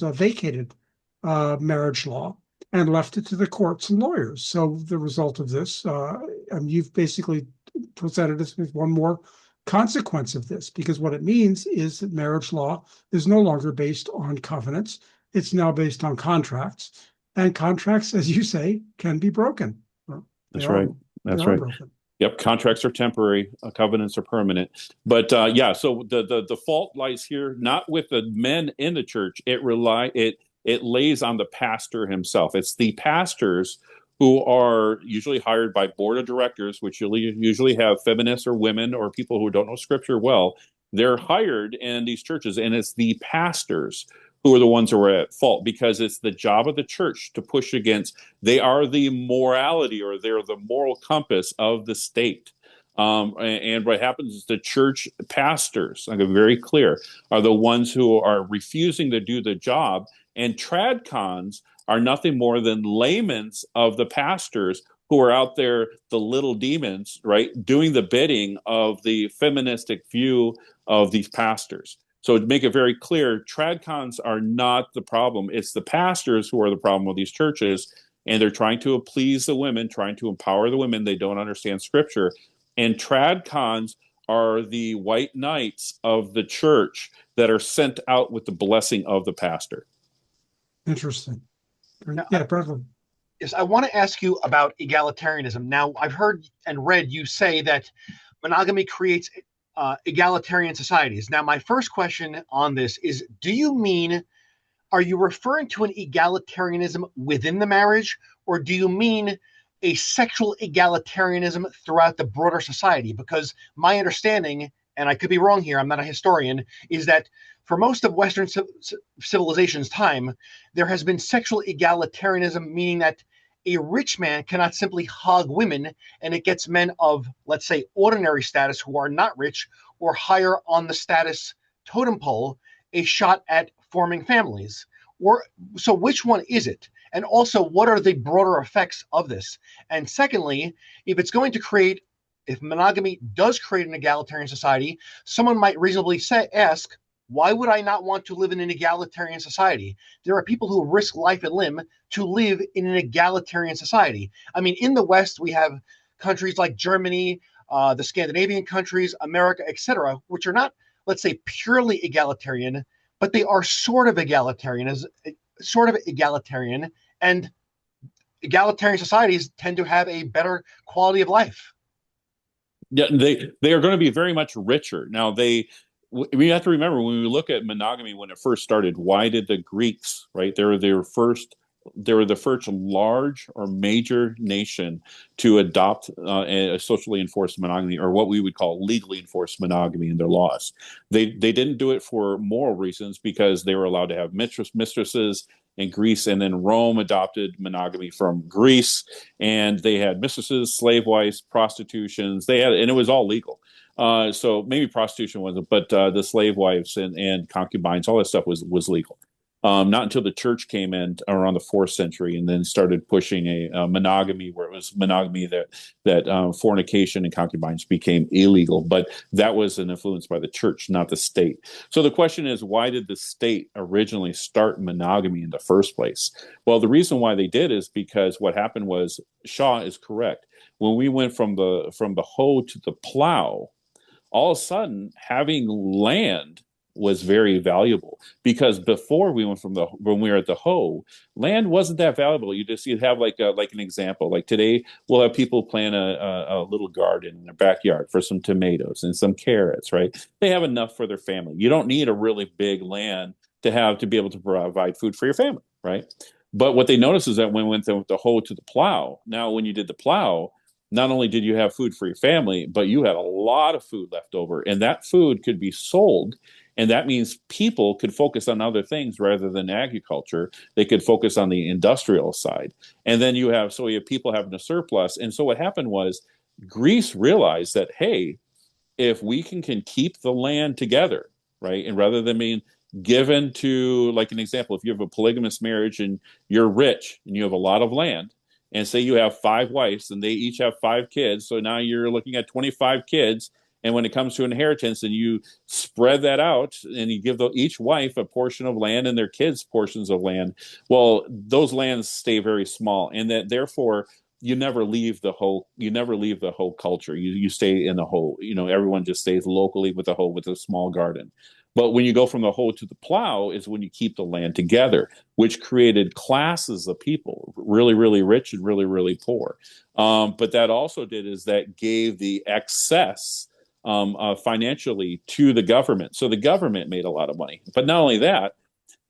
vacated marriage law and left it to the courts and lawyers. So the result of this, and you've basically presented us with one more consequence of this, because what it means is that marriage law is no longer based on covenants. It's now based on contracts, and contracts, as you say, can be broken. That's right. That's right. Broken. Yep, contracts are temporary, covenants are permanent. But so the fault lies here not with the men in the church. It lays on the pastor himself. It's the pastors who are usually hired by board of directors, which usually have feminists or women or people who don't know scripture well. They're hired in these churches, and it's the pastors who are the ones who are at fault, because it's the job of the church to push against. They are the morality, or they're the moral compass of the state. And what happens is the church pastors, I'm going to be very clear, are the ones who are refusing to do the job, and tradcons are nothing more than laymen's of the pastors who are out there, the little demons, right, doing the bidding of the feministic view of these pastors. So to make it very clear, tradcons are not the problem. It's the pastors who are the problem with these churches, and they're trying to please the women, trying to empower the women. They don't understand scripture. And tradcons are the white knights of the church that are sent out with the blessing of the pastor. Interesting. Yeah, Bradley. Yes, I want to ask you about egalitarianism. Now, I've heard and read you say that monogamy creates egalitarian societies. Now, my first question on this is, are you referring to an egalitarianism within the marriage, or do you mean a sexual egalitarianism throughout the broader society? Because my understanding, and I could be wrong here, I'm not a historian, is that for most of Western civilization's time, there has been sexual egalitarianism, meaning that a rich man cannot simply hog women, and it gets men of, let's say, ordinary status who are not rich or higher on the status totem pole a shot at forming families. So which one is it? And also, what are the broader effects of this? And secondly, if monogamy does create an egalitarian society, someone might reasonably ask, why would I not want to live in an egalitarian society? There are people who risk life and limb to live in an egalitarian society. I mean, in the West, we have countries like Germany, the Scandinavian countries, America, etc., which are not, let's say, purely egalitarian, but they are sort of egalitarian, and egalitarian societies tend to have a better quality of life. Yeah, they are going to be very much richer. Now, we have to remember, when we look at monogamy when it first started, why did the Greeks, right? They were the first large or major nation to adopt a socially enforced monogamy, or what we would call legally enforced monogamy in their laws. They didn't do it for moral reasons, because they were allowed to have mistresses in Greece, and then Rome adopted monogamy from Greece, and they had mistresses, slave wives, prostitutions. And it was all legal. So maybe prostitution wasn't, but the slave wives and concubines, all that stuff was legal. Not until the church came in around the fourth century and then started pushing a monogamy, where it was monogamy that fornication and concubines became illegal. But that was an influence by the church, not the state. So the question is, why did the state originally start monogamy in the first place? Well, the reason why they did is because what happened was, Shaw is correct. When we went from the hoe to the plow, all of a sudden having land was very valuable, because before we went from the when we were at the hoe, land wasn't that valuable. You'd have like an example, like today we'll have people plant a little garden in their backyard for some tomatoes and some carrots, right? They have enough for their family. You don't need a really big land to be able to provide food for your family, right? But what they noticed is that when we went from the hoe to the plow, now when you did the plow, not only did you have food for your family, but you had a lot of food left over, and that food could be sold. And that means people could focus on other things rather than agriculture. They could focus on the industrial side. And then you have people having a surplus. And so what happened was Greece realized that, hey, if we can keep the land together, right? And rather than being given to, like an example, if you have a polygamous marriage and you're rich and you have a lot of land, and say you have 5 wives and they each have 5 kids, so now you're looking at 25 kids. And when it comes to inheritance, and you spread that out and you give each wife a portion of land and their kids portions of land, well, those lands stay very small, and that therefore you never leave the whole culture. You stay in the whole. Everyone just stays locally with the whole, with a small garden. But when you go from the hoe to the plow is when you keep the land together, which created classes of people, really, really rich and really, really poor. But that also did is that gave the excess financially to the government. So the government made a lot of money. But not only that,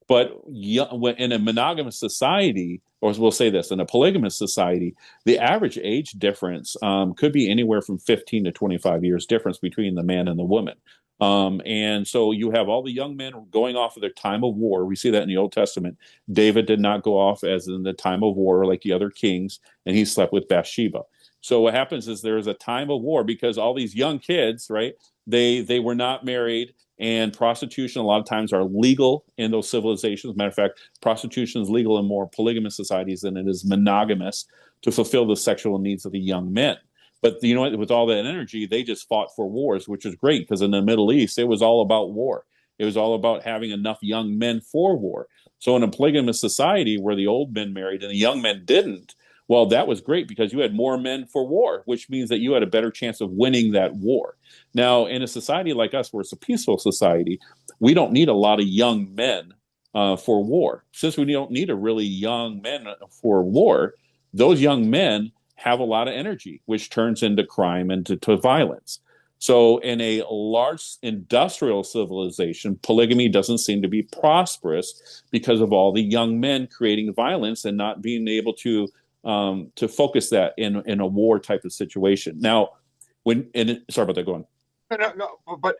but in a monogamous society, or we'll say this, in a polygamous society, the average age difference could be anywhere from 15 to 25 years difference between the man and the woman. And so you have all the young men going off of their time of war. We see that in the Old Testament. David did not go off as in the time of war like the other kings, and he slept with Bathsheba. So what happens is there is a time of war because all these young kids, right? They were not married, and prostitution a lot of times are legal in those civilizations. Matter of fact, prostitution is legal in more polygamous societies than it is monogamous, to fulfill the sexual needs of the young men. But you know what? With all that energy, they just fought for wars, which is great, because in the Middle East, it was all about war. It was all about having enough young men for war. So in a polygamous society where the old men married and the young men didn't, well, that was great because you had more men for war, which means that you had a better chance of winning that war. Now, in a society like us, where it's a peaceful society, we don't need a lot of young men for war. Since we don't need a really young men for war, those young men have a lot of energy, which turns into crime and to violence. So in a large industrial civilization, polygamy doesn't seem to be prosperous because of all the young men creating violence and not being able to focus that in a war type of situation. Now, sorry about that. Go on. But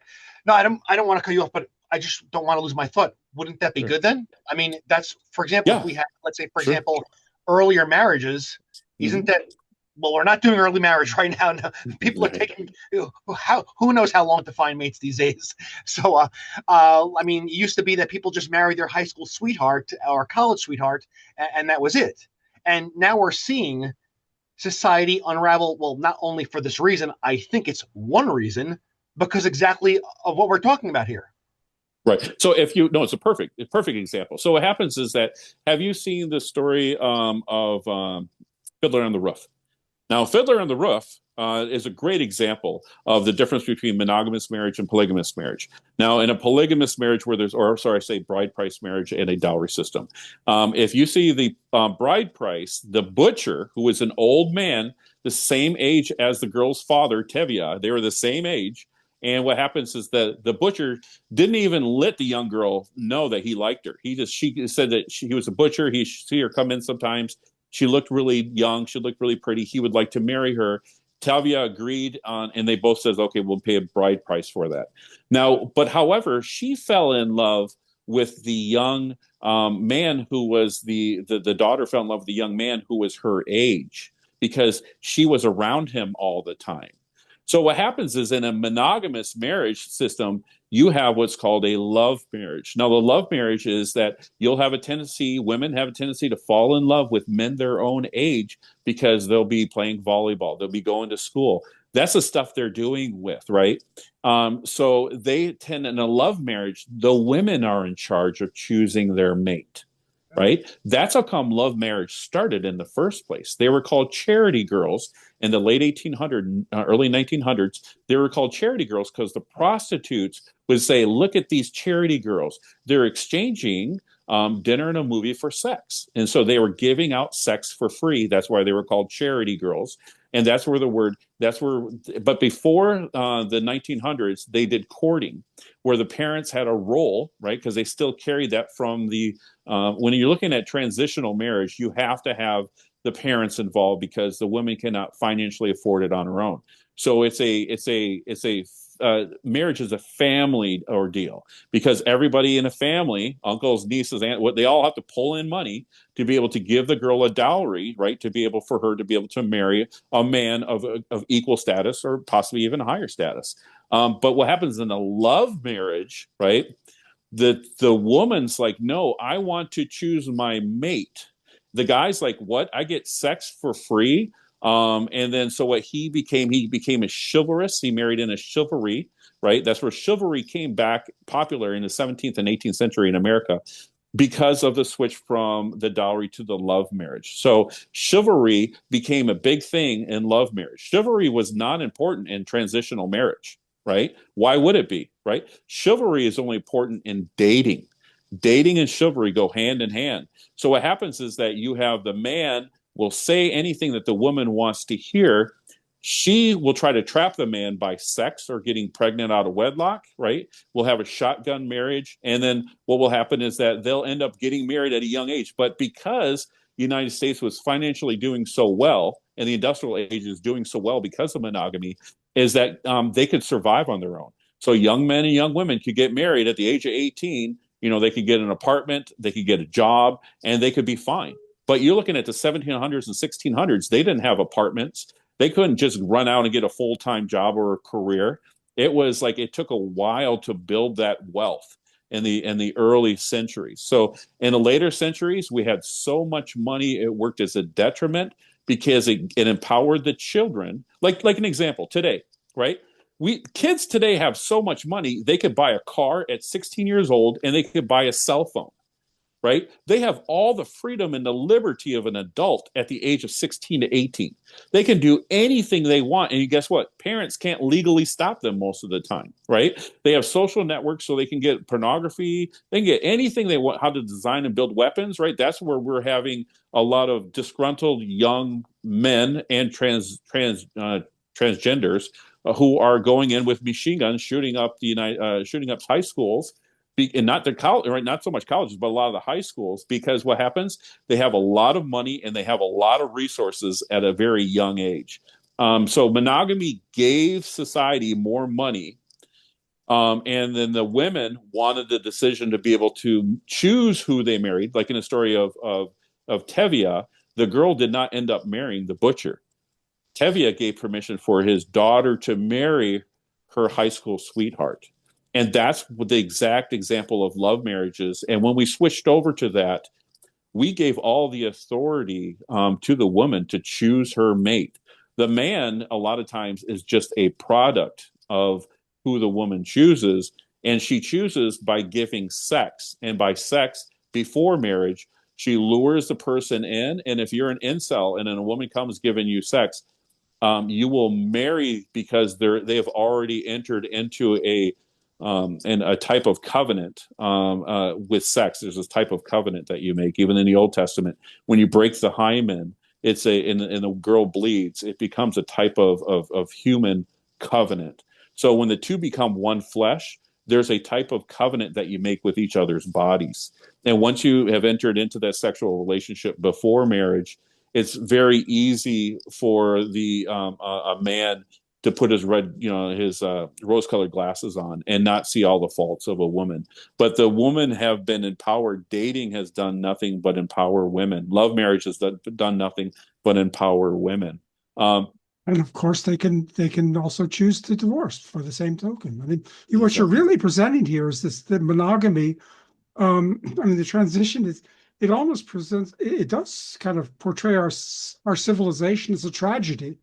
no, I don't want to cut you off, but I just don't want to lose my thought. Wouldn't that be Sure. good then? I mean, that's, for example, Yeah. if we had, let's say, for Sure. example, earlier marriages, isn't that, well, we're not doing early marriage right now. No, people are taking, who knows how long to find mates these days. So, I mean, it used to be that people just married their high school sweetheart or college sweetheart, and that was it. And now we're seeing society unravel. Well, not only for this reason, I think it's one reason, because exactly of what we're talking about here. Right. So it's a perfect example. So what happens is that, have you seen the story of Fiddler on the Roof? Now, Fiddler on the Roof is a great example of the difference between monogamous marriage and polygamous marriage. Now, in a polygamous marriage where bride price marriage and a dowry system. If you see the bride price, the butcher, who was an old man, the same age as the girl's father, Tevye, they were the same age. And what happens is that the butcher didn't even let the young girl know that he liked her. She said that he was a butcher. He see her come in sometimes. She looked really young. She looked really pretty. He would like to marry her. Tevye agreed on, and they both says, okay, we'll pay a bride price for that. Now, but however, she fell in love with the young man who was the daughter fell in love with the young man who was her age, because she was around him all the time. So what happens is in a monogamous marriage system, you have what's called a love marriage. Now, the love marriage is that you'll have a tendency, women have a tendency to fall in love with men their own age because they'll be playing volleyball, they'll be going to school. That's the stuff they're doing with, right? So they tend in a love marriage, the women are in charge of choosing their mate, right? That's how come love marriage started in the first place. They were called charity girls in the late 1800s, early 1900s. They were called charity girls because the prostitutes would say, look at these charity girls. They're exchanging dinner and a movie for sex. And so they were giving out sex for free. That's why they were called charity girls. And that's where the word, that's where, but before the 1900s, they did courting, where the parents had a role, right? Because they still carried that from the, when you're looking at transitional marriage, you have to have the parents involved because the woman cannot financially afford it on her own. So marriage is a family ordeal because everybody in a family, uncles, nieces, aunt, what they all have to pull in money to be able to give the girl a dowry, right? To be able for her to be able to marry a man of equal status or possibly even higher status. But what happens in a love marriage, right? The woman's like, no, I want to choose my mate. The guy's like, what? I get sex for free. And then so what he became a chivalrous. He married in a chivalry, right? That's where chivalry came back popular in the 17th and 18th century in America because of the switch from the dowry to the love marriage. So chivalry became a big thing in love marriage. Chivalry was not important in transitional marriage, right? Why would it be, right? Chivalry is only important in dating. Dating and chivalry go hand in hand. So what happens is that you have the man will say anything that the woman wants to hear. She will try to trap the man by sex or getting pregnant out of wedlock, right? We'll have a shotgun marriage. And then what will happen is that they'll end up getting married at a young age. But because the United States was financially doing so well and the industrial age is doing so well because of monogamy, is that they could survive on their own. So young men and young women could get married at the age of 18. You know, they could get an apartment, they could get a job, and they could be fine. But you're looking at the 1700s and 1600s, they didn't have apartments. They couldn't just run out and get a full-time job or a career. It was like it took a while to build that wealth in the early centuries. So in the later centuries, we had so much money, it worked as a detriment because it empowered the children. Like an example today, right? Kids today have so much money, they could buy a car at 16 years old and they could buy a cell phone, right? They have all the freedom and the liberty of an adult at the age of 16 to 18. They can do anything they want. And guess what? Parents can't legally stop them most of the time, right? They have social networks so they can get pornography. They can get anything they want, how to design and build weapons, right? That's where we're having a lot of disgruntled young men and transgenders who are going in with machine guns, shooting up high schools, and not the college, right? Not so much colleges, but a lot of the high schools. Because what happens? They have a lot of money and they have a lot of resources at a very young age. So monogamy gave society more money, and then the women wanted the decision to be able to choose who they married. Like in the story of Tevye, the girl did not end up marrying the butcher. Tevye gave permission for his daughter to marry her high school sweetheart. And that's the exact example of love marriages. And when we switched over to that, we gave all the authority to the woman to choose her mate. The man, a lot of times, is just a product of who the woman chooses. And she chooses by giving sex. And by sex, before marriage, she lures the person in. And if you're an incel and then a woman comes giving you sex, you will marry because they have already entered into a type of covenant with sex. There's this type of covenant that you make, even in the Old Testament. When you break the hymen, and the girl bleeds, it becomes a type of human covenant. So when the two become one flesh, there's a type of covenant that you make with each other's bodies. And once you have entered into that sexual relationship before marriage, it's very easy for a man to put his his rose-colored glasses on and not see all the faults of a woman. But the women have been empowered. Dating has done nothing but empower women. Love marriage has done nothing but empower women. And of course, they can also choose to divorce for the same token. I mean, what you're Exactly. really presenting here is this the monogamy. I mean, the transition is it almost presents it does kind of portray our civilization as a tragedy.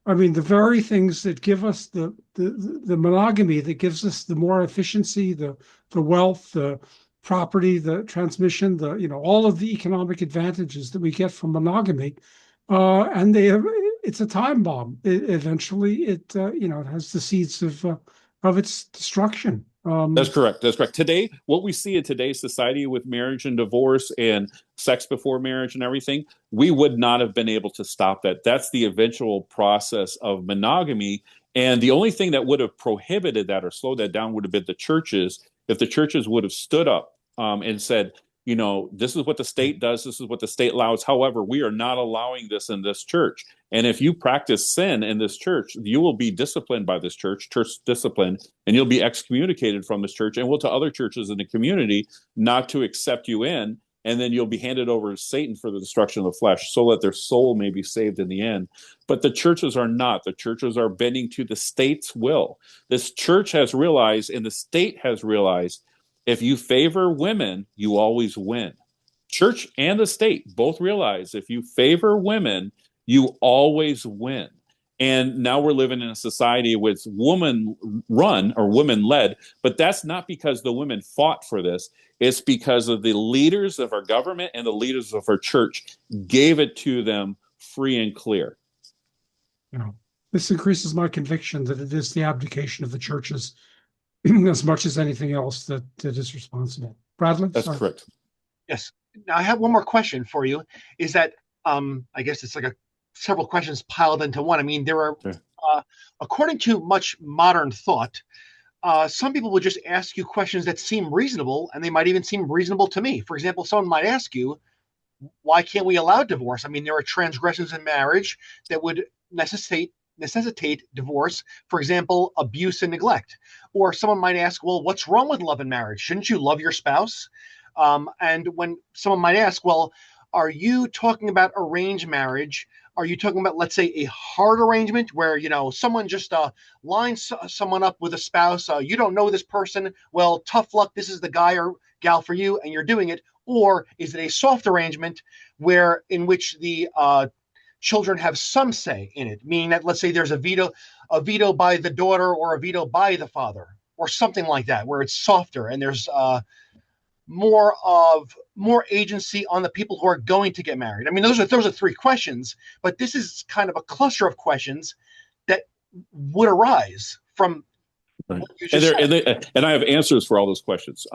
I mean, the very things that give us the monogamy that gives us the more efficiency, the wealth, the property, the transmission, the all of the economic advantages that we get from monogamy, and it's a time bomb. Eventually, it has the seeds of its destruction. That's correct. That's correct. Today, what we see in today's society with marriage and divorce and sex before marriage and everything, we would not have been able to stop that. That's the eventual process of monogamy. And the only thing that would have prohibited that or slowed that down would have been the churches. If the churches would have stood up and said, this is what the state does, this is what the state allows. However, we are not allowing this in this church. And if you practice sin in this church, you will be disciplined by this church discipline, and you'll be excommunicated from this church and will to other churches in the community not to accept you in. And then you'll be handed over to Satan for the destruction of the flesh so that their soul may be saved in the end. But the churches are not. The churches are bending to the state's will. This church has realized, and the state has realized, if you favor women, you always win. Church and the state both realize if you favor women, you always win. And now we're living in a society with woman run or women led, but that's not because the women fought for this. It's because of the leaders of our government and the leaders of our church gave it to them free and clear. This increases my conviction that it is the abdication of the churches as much as anything else that is responsible. Bradley? That's Sorry. correct. Yes. Now I have one more question for you. Is that I guess it's like several questions piled into one. I mean, there are, according to much modern thought, some people would just ask you questions that seem reasonable, and they might even seem reasonable to me. For example, someone might ask you, why can't we allow divorce? I mean, there are transgressions in marriage that would necessitate divorce. For example, abuse and neglect. Or someone might ask, well, what's wrong with love and marriage? Shouldn't you love your spouse? And when someone might ask, well, are you talking about arranged marriage? Are you talking about, let's say, a hard arrangement where, someone just lines someone up with a spouse? You don't know this person. Well, tough luck. This is the guy or gal for you, and you're doing it. Or is it a soft arrangement in which the children have some say in it, meaning that, let's say, there's a veto by the daughter or a veto by the father or something like that, where it's softer and there's more agency on the people who are going to get married. I mean, those are three questions, but this is kind of a cluster of questions that would arise from Right. what you just said. And I have answers for all those questions.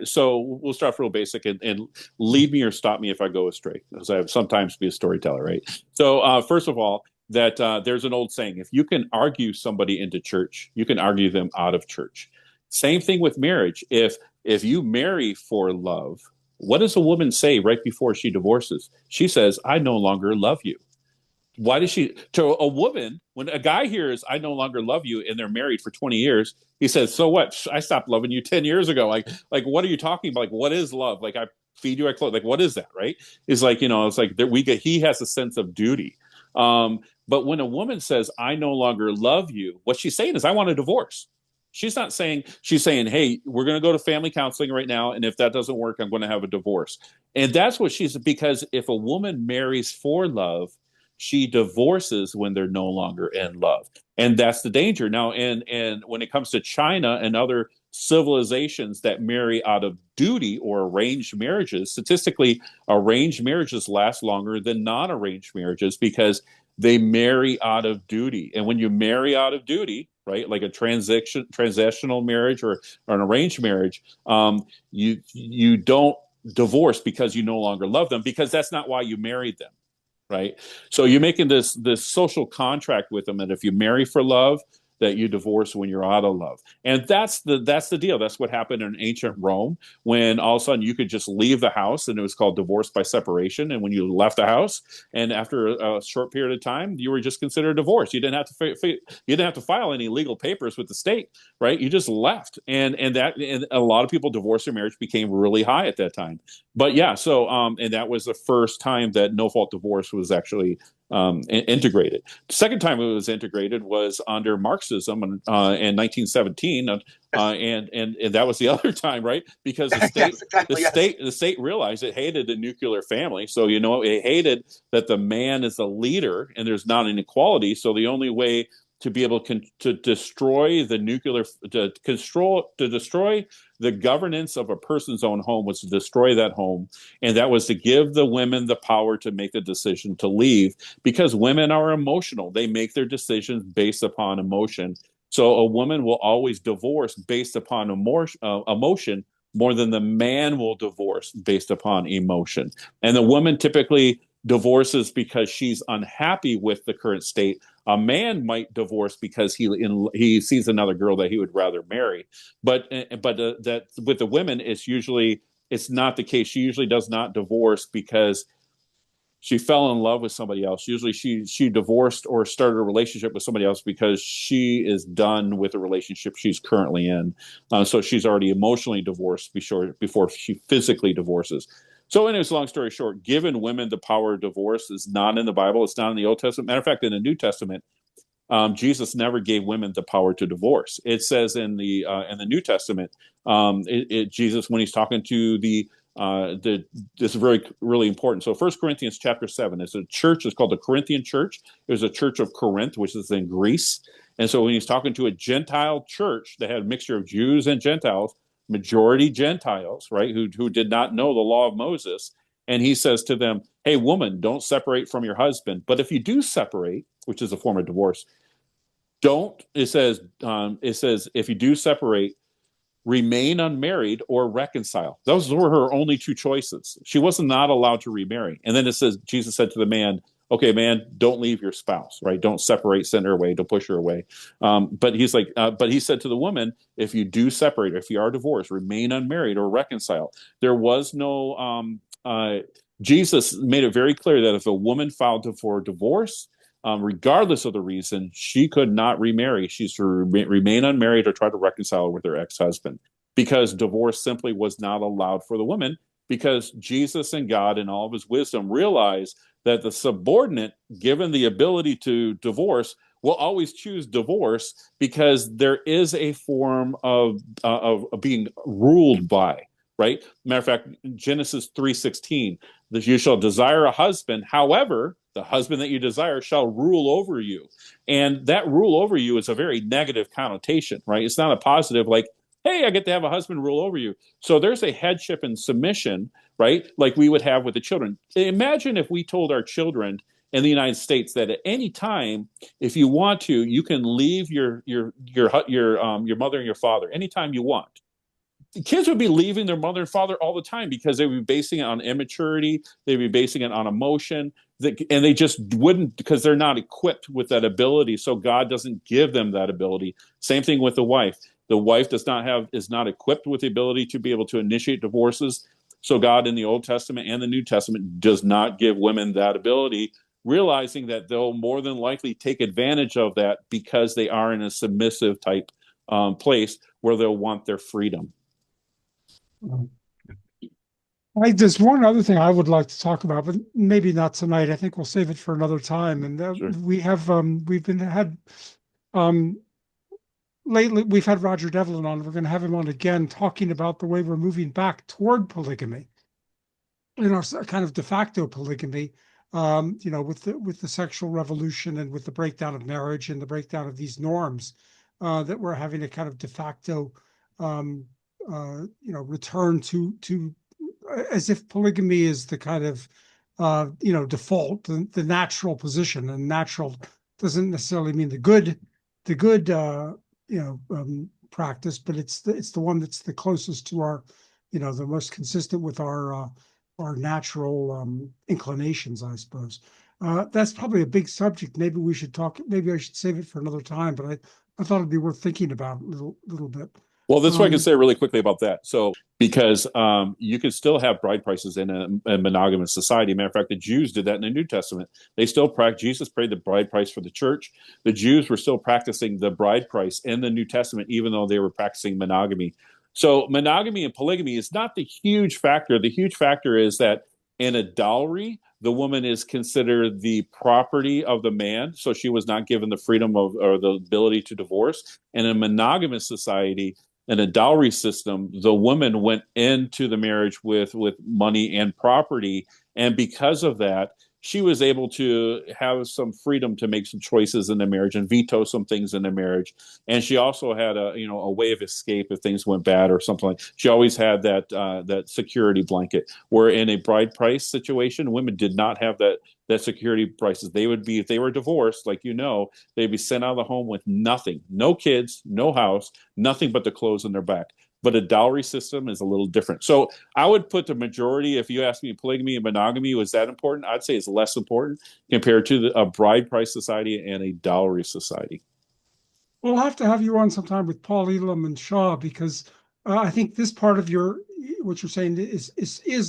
So we'll start real basic and lead me or stop me if I go astray, because I have sometimes be a storyteller, right? So first of all, that there's an old saying: if you can argue somebody into church, you can argue them out of church. Same thing with marriage. If you marry for love, what does a woman say right before she divorces? She says, "I no longer love you." Why does she, to a woman, when a guy hears "I no longer love you" and they're married for 20 years, he says, "So what? I stopped loving you 10 years ago." Like what are you talking about? Like, what is love? Like, I feed you, I clothe. Like, what is that? Right? It's like, it's like that he has a sense of duty. But when a woman says, "I no longer love you," what she's saying is, "I want a divorce." She's not saying, she's saying, "Hey, we're going to go to family counseling right now. And if that doesn't work, I'm going to have a divorce." And that's what because if a woman marries for love, she divorces when they're no longer in love. And that's the danger. Now, and when it comes to China and other civilizations that marry out of duty or arranged marriages, statistically, arranged marriages last longer than non-arranged marriages because they marry out of duty. And when you marry out of duty, right, like a transactional marriage or an arranged marriage, you don't divorce because you no longer love them, because that's not why you married them. Right. So you're making this social contract with them that if you marry for love, that you divorce when you're out of love. And that's the deal. That's what happened in ancient Rome, when all of a sudden you could just leave the house, and it was called divorce by separation. And when you left the house, and after a short period of time, you were just considered divorced. You didn't have to file any legal papers with the state, right? You just left. And a lot of people, divorce their marriage became really high at that time. But yeah, so and that was the first time that no fault divorce was actually integrated. The second time it was integrated was under Marxism in 1917, Yes. and that was the other time, right? Because Yes, exactly. Yes. the state realized it hated the nuclear family, so it hated that the man is the leader and there's not an equality. So the only way to be able to destroy the nuclear to destroy the governance of a person's own home was to destroy that home, and that was to give the women the power to make the decision to leave, because women are emotional. They make their decisions based upon emotion. So a woman will always divorce based upon emotion more than the man will divorce based upon emotion. And the woman typically divorces because she's unhappy with the current state. A man might divorce because he sees another girl that he would rather marry. But that with the women, it's not the case. She usually does not divorce because she fell in love with somebody else. Usually she divorced or started a relationship with somebody else because she is done with the relationship she's currently in. So she's already emotionally divorced before she physically divorces. So, anyways, long story short, giving women the power of divorce is not in the Bible. It's not in the Old Testament. Matter of fact, in the New Testament, Jesus never gave women the power to divorce. It says in the New Testament, Jesus, when he's talking to this is really important. So 1 Corinthians chapter 7, it's a church. It's called the Corinthian church. It was a church of Corinth, which is in Greece. And so when he's talking to a Gentile church that had a mixture of Jews and Gentiles, majority Gentiles, right, who did not know the law of Moses, and he says to them, hey, woman, don't separate from your husband. But if you do separate, which is a form of divorce, don't, it says, if you do separate, remain unmarried or reconcile. Those were her only two choices. She was not allowed to remarry. And then it says, Jesus said to the man, okay, man, don't leave your spouse, right? Don't separate, send her away, don't push her away. But he said to the woman, if you do separate, if you are divorced, remain unmarried or reconcile. There was no, Jesus made it very clear that if a woman filed for divorce, regardless of the reason, she could not remarry. She's to remain unmarried or try to reconcile with her ex-husband, because divorce simply was not allowed for the woman, because Jesus and God in all of his wisdom realized that the subordinate, given the ability to divorce, will always choose divorce because there is a form of being ruled by, right? Matter of fact, Genesis 3:16, that you shall desire a husband. However, the husband that you desire shall rule over you. And that rule over you is a very negative connotation, right? It's not a positive, like, hey, I get to have a husband rule over you. So there's a headship and submission, right? Like we would have with the children. Imagine if we told our children in the United States that at any time, if you want to, you can leave your mother and your father anytime you want. The kids would be leaving their mother and father all the time because they would be basing it on immaturity. They'd be basing it on emotion. And they just wouldn't, because they're not equipped with that ability. So God doesn't give them that ability. Same thing with the wife. The wife is not equipped with the ability to be able to initiate divorces. So God in the Old Testament and the New Testament does not give women that ability, realizing that they'll more than likely take advantage of that because they are in a submissive type place where they'll want their freedom. There's one other thing I would like to talk about, but maybe not tonight. I think we'll save it for another time. And Sure. Lately we've had Roger Devlin on. We're going to have him on again, talking about the way we're moving back toward polygamy, kind of de facto polygamy. With the sexual revolution and with the breakdown of marriage and the breakdown of these norms, that we're having a kind of de facto return to as if polygamy is the kind of default, the natural position. And natural doesn't necessarily mean the good practice, but it's the one that's the closest to our, the most consistent with our natural inclinations, I suppose. That's probably a big subject. Maybe we should talk. Maybe I should save it for another time. But I thought it'd be worth thinking about a little bit. Well, that's what I can say really quickly about that. So, because you can still have bride prices in a monogamous society. Matter of fact, the Jews did that in the New Testament. They still practice. Jesus paid the bride price for the church. The Jews were still practicing the bride price in the New Testament, even though they were practicing monogamy. So, monogamy and polygamy is not the huge factor. The huge factor is that In a dowry, the woman is considered the property of the man, so she was not given the freedom of or the ability to divorce. And in a monogamous society, in a dowry system, the woman went into the marriage with money and property, and because of that, she was able to have some freedom to make some choices in the marriage and veto some things in the marriage. And she also had a way of escape if things went bad or something like. She always had that security blanket. Where in a bride price situation, women did not have that security prices. They would be, if they were divorced, like they'd be sent out of the home with nothing, no kids, no house, nothing but the clothes on their back. But a dowry system is a little different. So I would put the majority, if you ask me, polygamy and monogamy, was that important? I'd say it's less important compared to a bride price society and a dowry society. We'll have to have you on sometime with Paul Elam and Shaw because I think this part of what you're saying is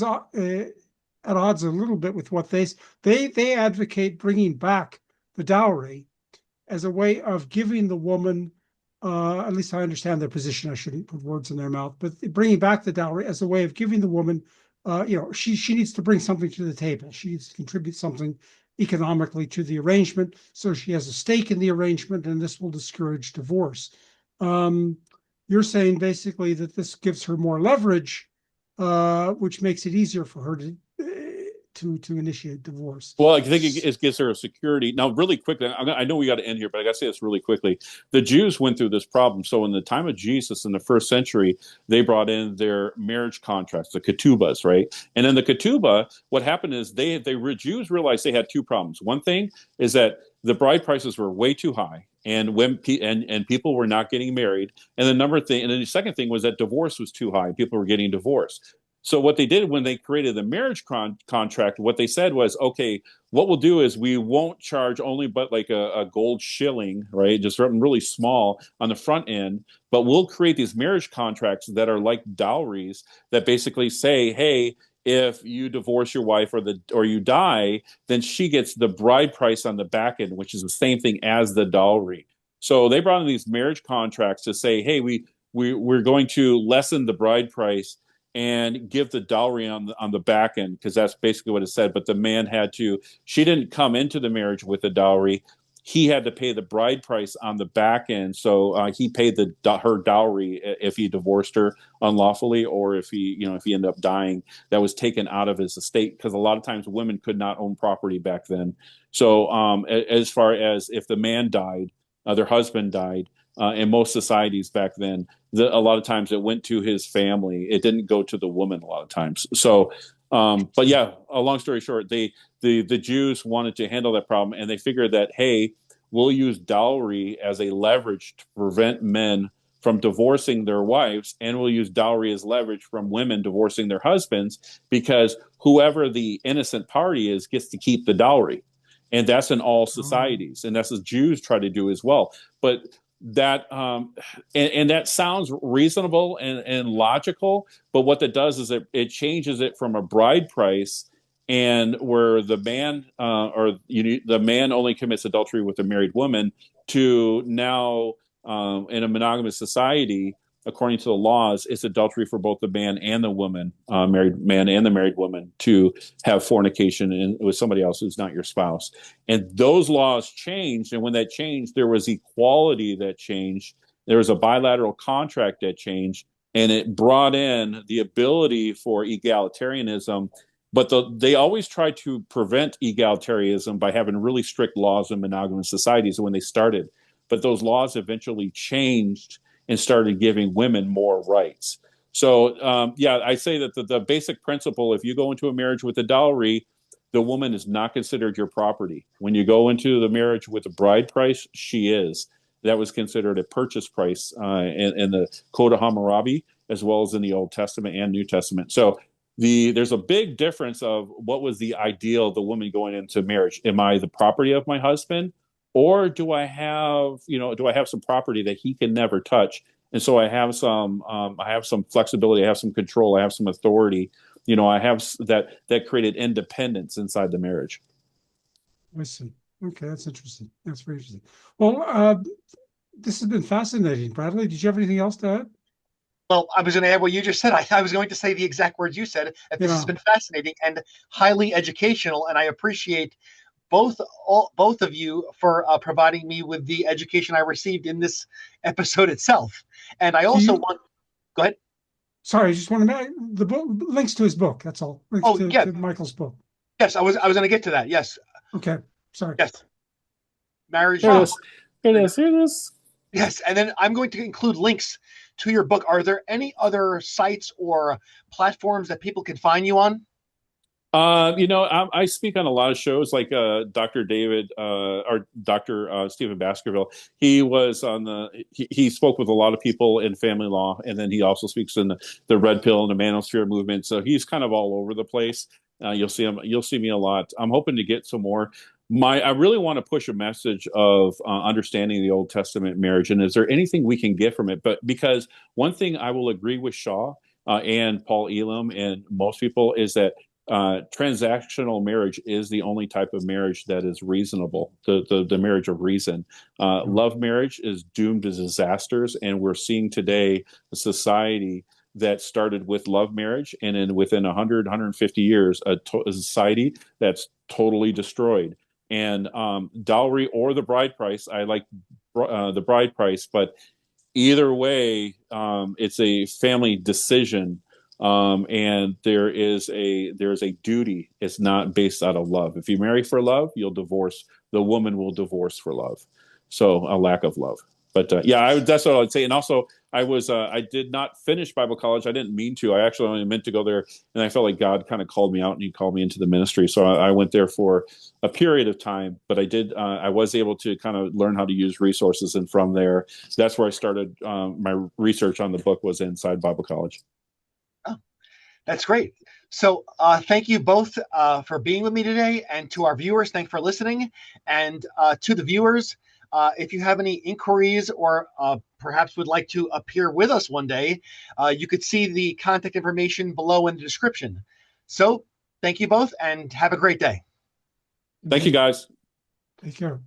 at odds a little bit with what they advocate bringing back the dowry as a way of giving the woman, at least I understand their position. I shouldn't put words in their mouth, but bringing back the dowry as a way of giving the woman, she needs to bring something to the table. She needs to contribute something economically to the arrangement, so she has a stake in the arrangement, and this will discourage divorce. Um, you're saying basically that this gives her more leverage, which makes it easier for her to initiate divorce. Well, I think it gives her a security. Now, really quickly, I know we got to end here, but I got to say this really quickly. The Jews went through this problem. So, in the time of Jesus in the first century, they brought in their marriage contracts, the ketubas, right? And in the ketubah, what happened is Jews realized they had two problems. One thing is that the bride prices were way too high, and and people were not getting married. And then the second thing was that divorce was too high. People were getting divorced. So what they did when they created the marriage contract, what they said was, okay, what we'll do is we won't charge only but like a gold shilling, right? Just something really small on the front end, but we'll create these marriage contracts that are like dowries that basically say, hey, if you divorce your wife or you die, then she gets the bride price on the back end, which is the same thing as the dowry. So they brought in these marriage contracts to say, hey, we're going to lessen the bride price and give the dowry on the back end because that's basically what it said. But the man had to. She didn't come into the marriage with the dowry. He had to pay the bride price on the back end. So he paid her dowry if he divorced her unlawfully, or if he ended up dying, that was taken out of his estate. Because a lot of times women could not own property back then. So as far as if the man died, their husband died, in most societies back then, a lot of times it went to his family. It didn't go to the woman a lot of times. So, but yeah, a long story short, the Jews wanted to handle that problem, and they figured that, hey, we'll use dowry as a leverage to prevent men from divorcing their wives, and we'll use dowry as leverage from women divorcing their husbands, because whoever the innocent party is gets to keep the dowry. And that's in all societies, and that's what Jews try to do as well. But that and that sounds reasonable and logical, but what that does is it changes it from a bride price, and where the man the man only commits adultery with a married woman, to now in a monogamous society, according to the laws, it's adultery for both the man and the woman, married man and the married woman, to have fornication with somebody else who's not your spouse. And those laws changed. And when that changed, there was equality that changed. There was a bilateral contract that changed, and it brought in the ability for egalitarianism. But they always tried to prevent egalitarianism by having really strict laws in monogamous societies when they started. But those laws eventually changed and started giving women more rights. So, yeah, I say that the basic principle, if you go into a marriage with a dowry, the woman is not considered your property. When you go into the marriage with a bride price, she is. That was considered a purchase price in the Code of Hammurabi, as well as in the Old Testament and New Testament. So there's a big difference of what was the ideal of the woman going into marriage. Am I the property of my husband? Or do I have some property that he can never touch? And so I have some flexibility, I have some control, I have some authority. I have that created independence inside the marriage. I see. Okay, that's interesting. That's very interesting. Well, this has been fascinating. Bradley, did you have anything else to add? Well, I was going to add what you just said. I was going to say the exact words you said. That this has Yeah. been fascinating and highly educational, and I appreciate both of you for providing me with the education I received in this episode itself. And I Do also you? want go ahead. Sorry, I just want to make the book links to his book. That's all. Links Oh yeah, to Michael's book. yes, I was going to get to that. Yes, Okay. Sorry. yes, marriage. Here it is. Here it is. Here it is. Yes, and then I'm going to include links to your book. Are there any other sites or platforms that people can find you on? I speak on a lot of shows like Dr. David or Dr. Stephen Baskerville. He was on he spoke with a lot of people in family law, and then he also speaks in the Red Pill and the Manosphere movement. So he's kind of all over the place. You'll see me a lot. I'm hoping to get some more. I really want to push a message of understanding the Old Testament marriage, and is there anything we can get from it? But because one thing I will agree with Shaw and Paul Elam and most people is that transactional marriage is the only type of marriage that is reasonable, the marriage of reason. Love marriage is doomed to disasters, and we're seeing today a society that started with love marriage, and within 150 years, a society that's totally destroyed. And dowry or the bride price, I like the bride price, but either way, it's a family decision, and there is a duty. It's not based out of love. If you marry for love, you'll divorce. The woman will divorce for love. So a lack of love. But that's what I would say. And also, I did not finish Bible college. I didn't mean to. I actually only meant to go there, and I felt like God kind of called me out, and He called me into the ministry. So I went there for a period of time. But I did. I was able to kind of learn how to use resources, and from there, that's where I started. My research on the book was inside Bible college. Oh, that's great. So thank you both for being with me today, and to our viewers, thanks for listening. And to the viewers, if you have any inquiries or perhaps would like to appear with us one day, you could see the contact information below in the description. So thank you both, and have a great day. Thank you, guys. Take care.